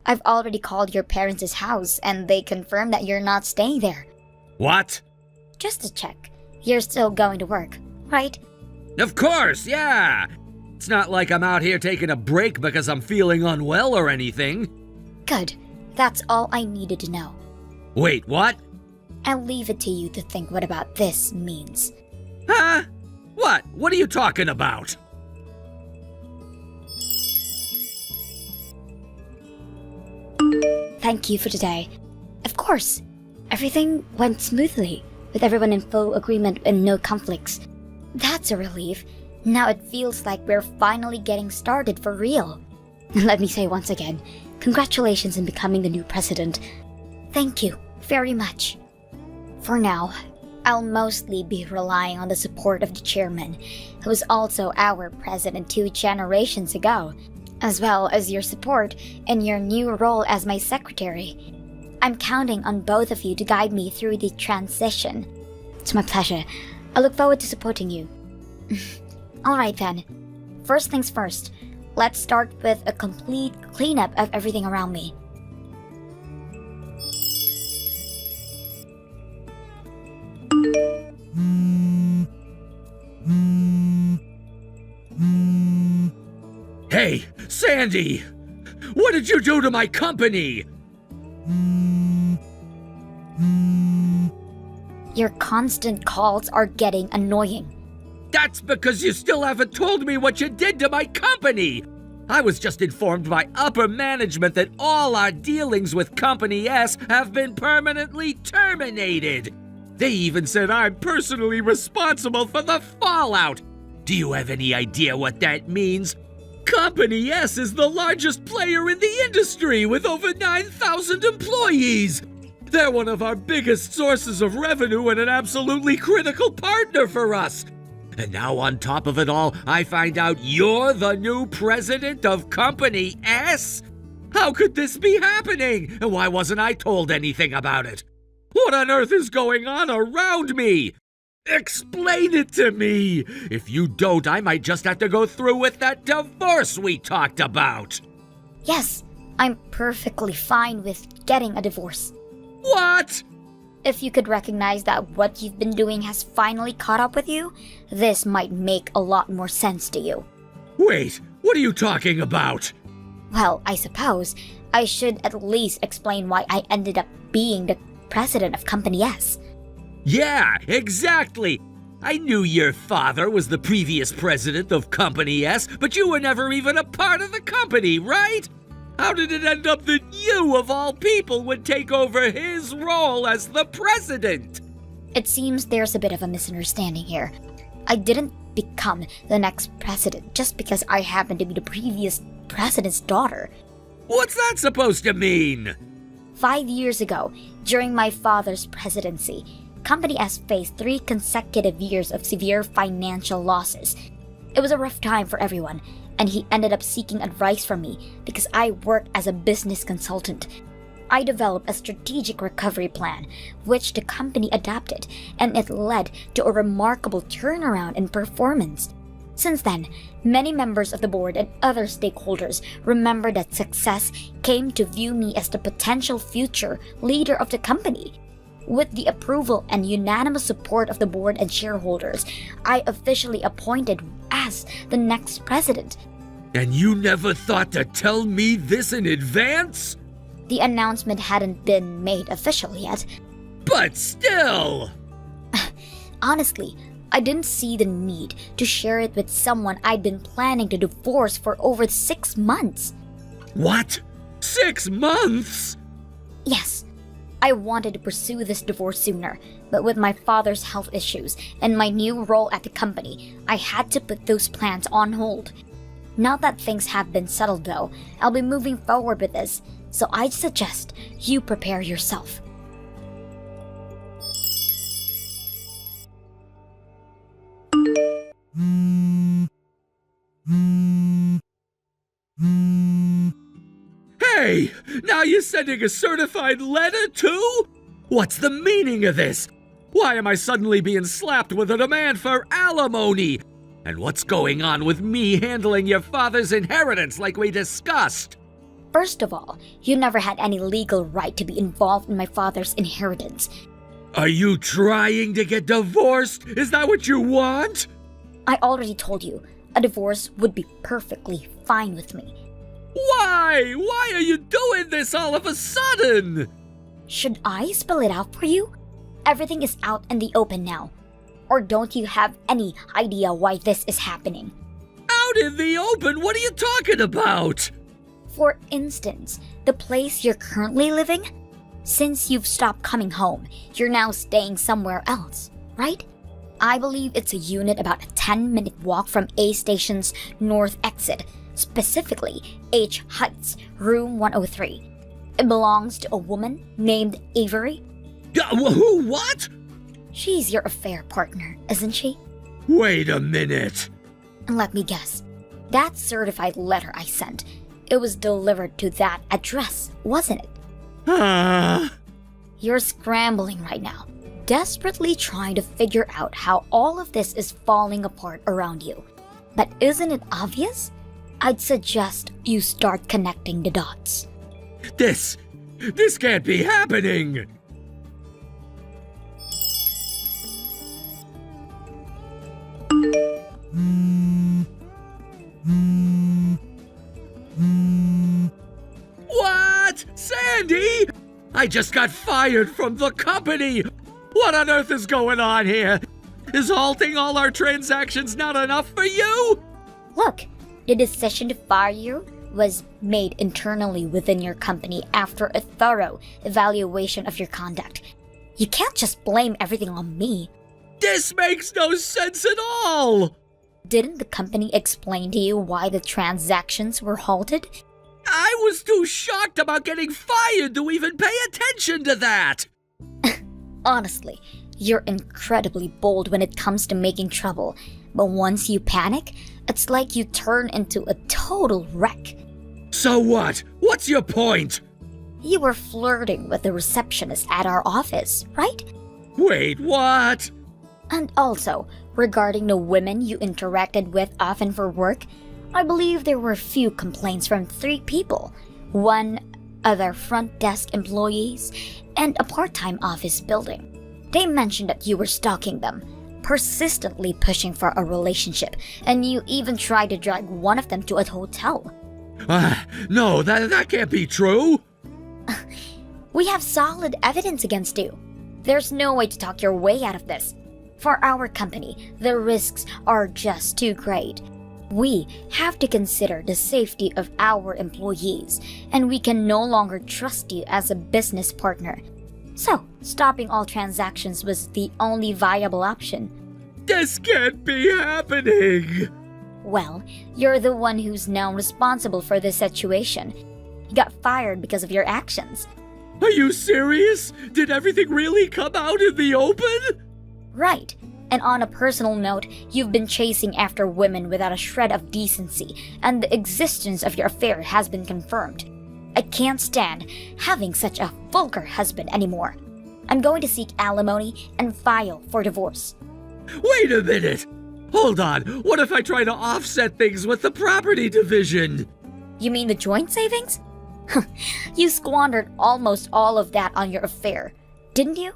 I've already called your parents' house and they confirmed that you're not staying there. What? Just to check. You're still going to work, right? Of course, yeah. It's not like I'm out here taking a break because I'm feeling unwell or anything. Good. That's all I needed to know. Wait, what? I'll leave it to you to think what about this means. Huh? What? What are you talking about? Thank you for today. Of course, everything went smoothly, with everyone in full agreement and no conflicts. That's a relief. Now it feels like we're finally getting started for real. Let me say once again, congratulations on becoming the new president. Thank you very much. For now, I'll mostly be relying on the support of the chairman, who was also our president 2 generations ago, as well as your support in your new role as my secretary. I'm counting on both of you to guide me through the transition. It's my pleasure. I look forward to supporting you. Alright then. First things first, let's start with a complete cleanup of everything around me. Hey, Sandy! What did you do to my company? Your constant calls are getting annoying. That's because you still haven't told me what you did to my company! I was just informed by upper management that all our dealings with Company S have been permanently terminated. They even said I'm personally responsible for the fallout. Do you have any idea what that means? Company S is the largest player in the industry with over 9,000 employees. They're one of our biggest sources of revenue and an absolutely critical partner for us. And now on top of it all, I find out you're the new president of Company S? How could this be happening? And why wasn't I told anything about it? What on earth is going on around me? Explain it to me! If you don't, I might just have to go through with that divorce we talked about. Yes, I'm perfectly fine with getting a divorce. What? If you could recognize that what you've been doing has finally caught up with you, this might make a lot more sense to you. Wait, what are you talking about? Well, I suppose I should at least explain why I ended up being the president of Company S. Yeah, exactly. I knew your father was the previous president of Company S, but you were never even a part of the company, right? How did it end up that you, of all people, would take over his role as the president? It seems there's a bit of a misunderstanding here. I didn't become the next president just because I happen to be the previous president's daughter. What's that supposed to mean? 5 years ago, during my father's presidency, Company S faced 3 consecutive years of severe financial losses. It was a rough time for everyone, and he ended up seeking advice from me because I worked as a business consultant. I developed a strategic recovery plan, which the company adapted, and it led to a remarkable turnaround in performance. Since then, many members of the board and other stakeholders remember that success came to view me as the potential future leader of the company. With the approval and unanimous support of the board and shareholders, I officially appointed as the next president. And you never thought to tell me this in advance? The announcement hadn't been made official yet. But still! Honestly, I didn't see the need to share it with someone I'd been planning to divorce for over 6 months. What? 6 months? Yes, I wanted to pursue this divorce sooner, but with my father's health issues and my new role at the company, I had to put those plans on hold. Now that things have been settled though, I'll be moving forward with this, so I'd suggest you prepare yourself. Hey, now you're sending a certified letter too? What's the meaning of this? Why am I suddenly being slapped with a demand for alimony? And what's going on with me handling your father's inheritance like we discussed? First of all, you never had any legal right to be involved in my father's inheritance. Are you trying to get divorced? Is that what you want? I already told you, a divorce would be perfectly fine with me. Why? Why are you doing this all of a sudden? Should I spell it out for you? Everything is out in the open now. Or don't you have any idea why this is happening? Out in the open? What are you talking about? For instance, the place you're currently living? Since you've stopped coming home, you're now staying somewhere else, right? I believe it's a unit about a 10-minute walk from A Station's north exit, specifically H Heights, room 103. It belongs to a woman named Avery. Who? What? She's your affair partner, isn't she? Wait a minute. And let me guess, that certified letter I sent, it was delivered to that address, wasn't it? You're scrambling right now, desperately trying to figure out how all of this is falling apart around you. But isn't it obvious? I'd suggest you start connecting the dots. This can't be happening. What? Sandy? I just got fired from the company. What on earth is going on here? Is halting all our transactions not enough for you? Look, the decision to fire you was made internally within your company after a thorough evaluation of your conduct. You can't just blame everything on me. This makes no sense at all. Didn't the company explain to you why the transactions were halted? I was too shocked about getting fired to even pay attention to that. Honestly, you're incredibly bold when it comes to making trouble, but once you panic, it's like you turn into a total wreck. So what? What's your point? You were flirting with the receptionist at our office, right? Wait, what? And also, regarding the women you interacted with often for work, I believe there were few complaints from 3 people. 1 other front desk employees, and a part-time office building. They mentioned that you were stalking them, persistently pushing for a relationship, and you even tried to drag one of them to a hotel. No, that can't be true. We have solid evidence against you. There's no way to talk your way out of this. For our company, the risks are just too great. We have to consider the safety of our employees, and we can no longer trust you as a business partner. So, stopping all transactions was the only viable option. This can't be happening. Well, you're the one who's now responsible for this situation. You got fired because of your actions. Are you serious? Did everything really come out in the open? Right. And on a personal note, you've been chasing after women without a shred of decency, and the existence of your affair has been confirmed. I can't stand having such a vulgar husband anymore. I'm going to seek alimony and file for divorce. Wait a minute. Hold on. What if I try to offset things with the property division? You mean the joint savings? You squandered almost all of that on your affair, didn't you?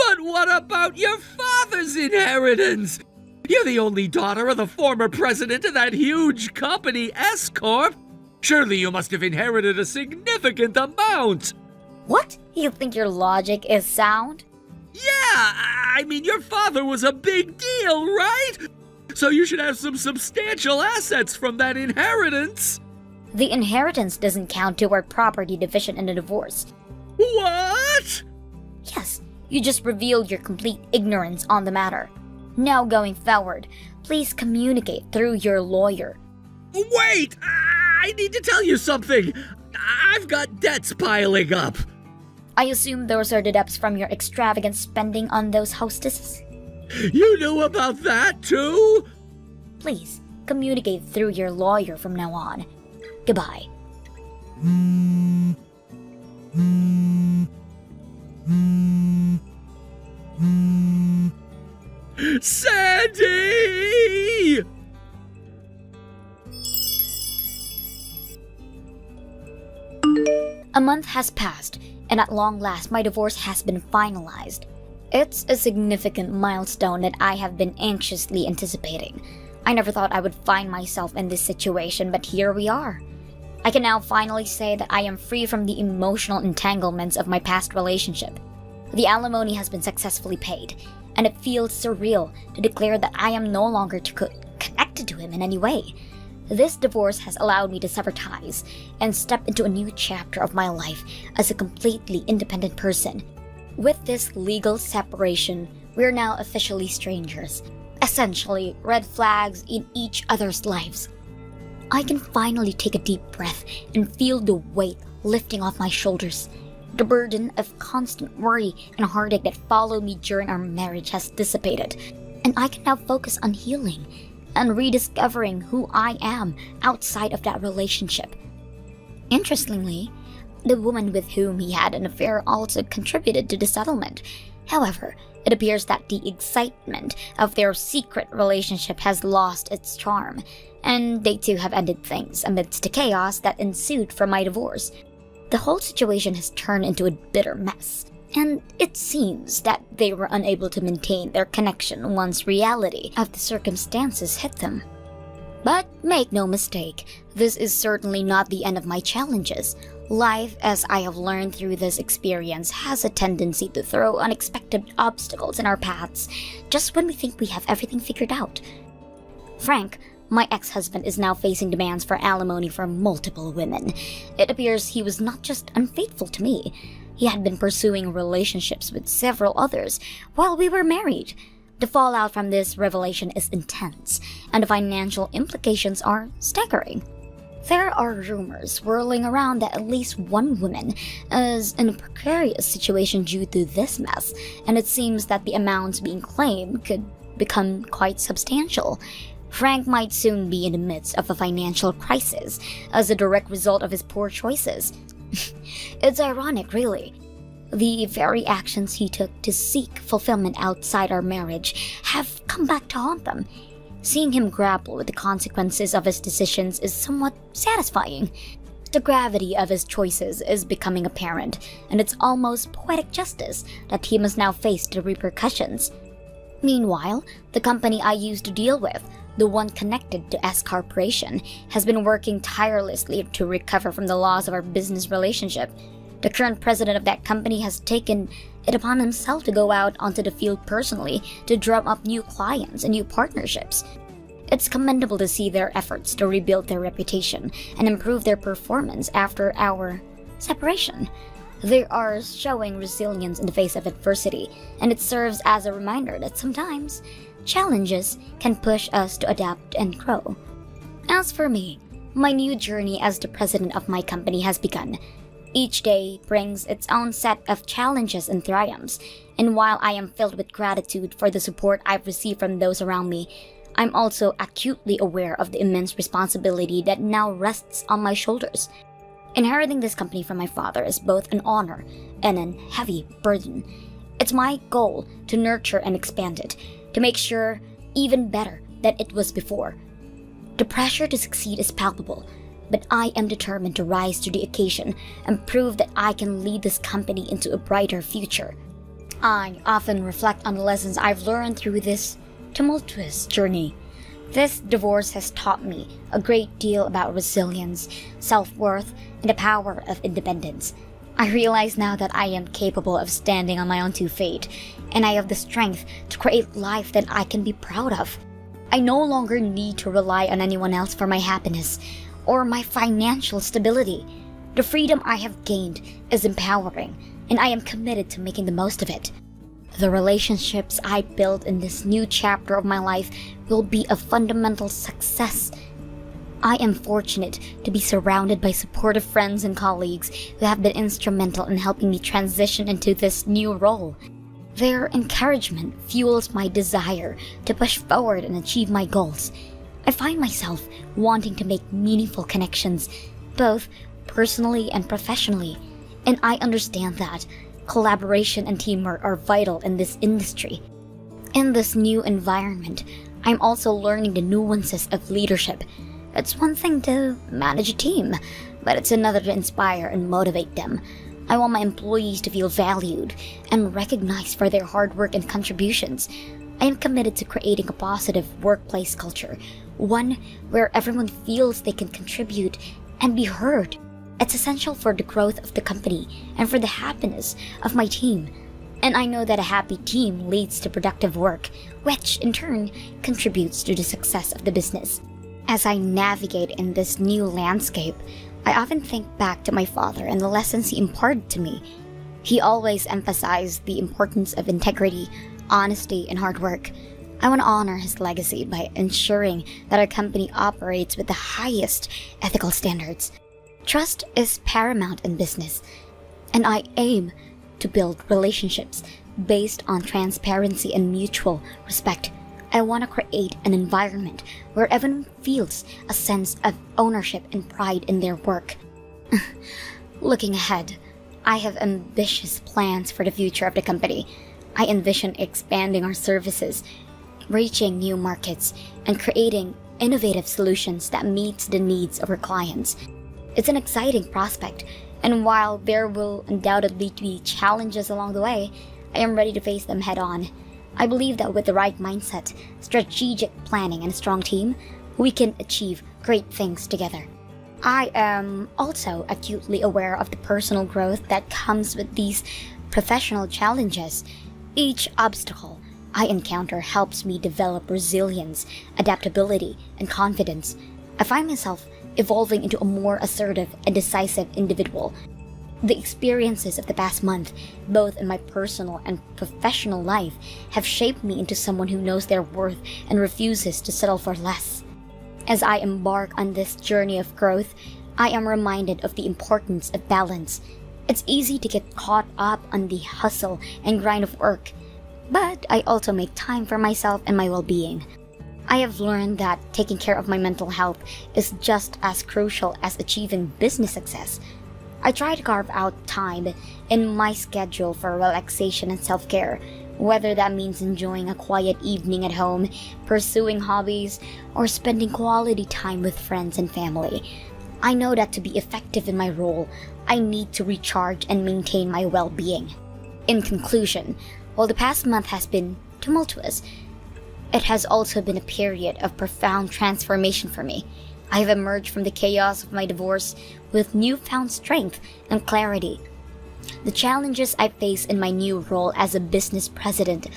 But what about your father's inheritance? You're the only daughter of the former president of that huge company, S-Corp. Surely you must have inherited a significant amount. What? You think your logic is sound? Yeah, I mean, your father was a big deal, right? So you should have some substantial assets from that inheritance. The inheritance doesn't count toward property division in a divorce. What? Yes, you just revealed your complete ignorance on the matter. Now going forward, please communicate through your lawyer. Wait! I need to tell you something. I've got debts piling up. I assume those are the debts from your extravagant spending on those hostesses? You know about that too? Please, communicate through your lawyer from now on. Goodbye. Sandy! A month has passed, and at long last my divorce has been finalized. It's a significant milestone that I have been anxiously anticipating. I never thought I would find myself in this situation, but here we are. I can now finally say that I am free from the emotional entanglements of my past relationship. The alimony has been successfully paid, and it feels surreal to declare that I am no longer connected to him in any way. This divorce has allowed me to sever ties and step into a new chapter of my life as a completely independent person. With this legal separation, we're now officially strangers, essentially red flags in each other's lives. I can finally take a deep breath and feel the weight lifting off my shoulders. The burden of constant worry and heartache that followed me during our marriage has dissipated, and I can now focus on healing and rediscovering who I am outside of that relationship. Interestingly, the woman with whom he had an affair also contributed to the settlement. However, it appears that the excitement of their secret relationship has lost its charm, and they too have ended things amidst the chaos that ensued from my divorce. The whole situation has turned into a bitter mess, and it seems that they were unable to maintain their connection once reality of the circumstances hit them. But make no mistake, this is certainly not the end of my challenges. Life, as I have learned through this experience, has a tendency to throw unexpected obstacles in our paths just when we think we have everything figured out. Frank, my ex-husband, is now facing demands for alimony from multiple women. It appears he was not just unfaithful to me, he had been pursuing relationships with several others while we were married. The fallout from this revelation is intense, and the financial implications are staggering. There are rumors swirling around that at least one woman is in a precarious situation due to this mess, and it seems that the amounts being claimed could become quite substantial. Frank might soon be in the midst of a financial crisis as a direct result of his poor choices. It's ironic, really. The very actions he took to seek fulfillment outside our marriage have come back to haunt them. Seeing him grapple with the consequences of his decisions is somewhat satisfying. The gravity of his choices is becoming apparent, and it's almost poetic justice that he must now face the repercussions. Meanwhile, the company I used to deal with, the one connected to S Corporation, has been working tirelessly to recover from the loss of our business relationship. The current president of that company has taken it upon himself to go out onto the field personally to drum up new clients and new partnerships. It's commendable to see their efforts to rebuild their reputation and improve their performance after our separation. They are showing resilience in the face of adversity, and it serves as a reminder that sometimes challenges can push us to adapt and grow. As for me, my new journey as the president of my company has begun. Each day brings its own set of challenges and triumphs, and while I am filled with gratitude for the support I've received from those around me, I'm also acutely aware of the immense responsibility that now rests on my shoulders. Inheriting this company from my father is both an honor and a heavy burden. It's my goal to nurture and expand it, to make sure even better than it was before. The pressure to succeed is palpable, but I am determined to rise to the occasion and prove that I can lead this company into a brighter future. I often reflect on the lessons I've learned through this tumultuous journey. This divorce has taught me a great deal about resilience, self-worth, and the power of independence. I realize now that I am capable of standing on my own 2 feet, and I have the strength to create life that I can be proud of. I no longer need to rely on anyone else for my happiness or my financial stability. The freedom I have gained is empowering, and I am committed to making the most of it. The relationships I build in this new chapter of my life will be a fundamental success. I am fortunate to be surrounded by supportive friends and colleagues who have been instrumental in helping me transition into this new role. Their encouragement fuels my desire to push forward and achieve my goals. I find myself wanting to make meaningful connections, both personally and professionally, and I understand that collaboration and teamwork are vital in this industry. In this new environment, I'm also learning the nuances of leadership. It's one thing to manage a team, but it's another to inspire and motivate them. I want my employees to feel valued and recognized for their hard work and contributions. I am committed to creating a positive workplace culture, one where everyone feels they can contribute and be heard. It's essential for the growth of the company and for the happiness of my team. And I know that a happy team leads to productive work, which in turn contributes to the success of the business. As I navigate in this new landscape, I often think back to my father and the lessons he imparted to me. He always emphasized the importance of integrity, honesty, and hard work. I want to honor his legacy by ensuring that our company operates with the highest ethical standards. Trust is paramount in business, and I aim to build relationships based on transparency and mutual respect. I want to create an environment where everyone feels a sense of ownership and pride in their work. Looking ahead, I have ambitious plans for the future of the company. I envision expanding our services, reaching new markets, and creating innovative solutions that meet the needs of our clients. It's an exciting prospect, and while there will undoubtedly be challenges along the way, I am ready to face them head on. I believe that with the right mindset, strategic planning, and a strong team, we can achieve great things together. I am also acutely aware of the personal growth that comes with these professional challenges. Each obstacle I encounter helps me develop resilience, adaptability, and confidence. I find myself evolving into a more assertive and decisive individual. The experiences of the past month, both in my personal and professional life, have shaped me into someone who knows their worth and refuses to settle for less. As I embark on this journey of growth, I am reminded of the importance of balance. It's easy to get caught up on the hustle and grind of work, but I also make time for myself and my well-being. I have learned that taking care of my mental health is just as crucial as achieving business success. I try to carve out time in my schedule for relaxation and self-care, whether that means enjoying a quiet evening at home, pursuing hobbies, or spending quality time with friends and family. I know that to be effective in my role, I need to recharge and maintain my well-being. In conclusion, while the past month has been tumultuous, it has also been a period of profound transformation for me. I have emerged from the chaos of my divorce with newfound strength and clarity. The challenges I face in my new role as a business president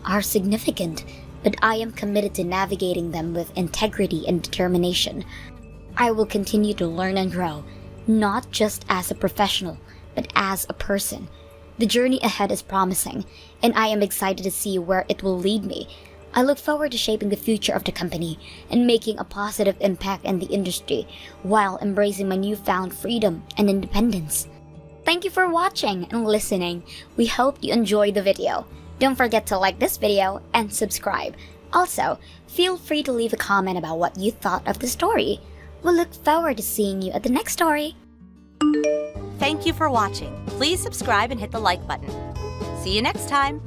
are significant, but I am committed to navigating them with integrity and determination. I will continue to learn and grow, not just as a professional, but as a person. The journey ahead is promising, and I am excited to see where it will lead me. I look forward to shaping the future of the company and making a positive impact in the industry while embracing my newfound freedom and independence. Thank you for watching and listening. We hope you enjoyed the video. Don't forget to like this video and subscribe. Also, feel free to leave a comment about what you thought of the story. We'll look forward to seeing you at the next story. Thank you for watching. Please subscribe and hit the like button. See you next time.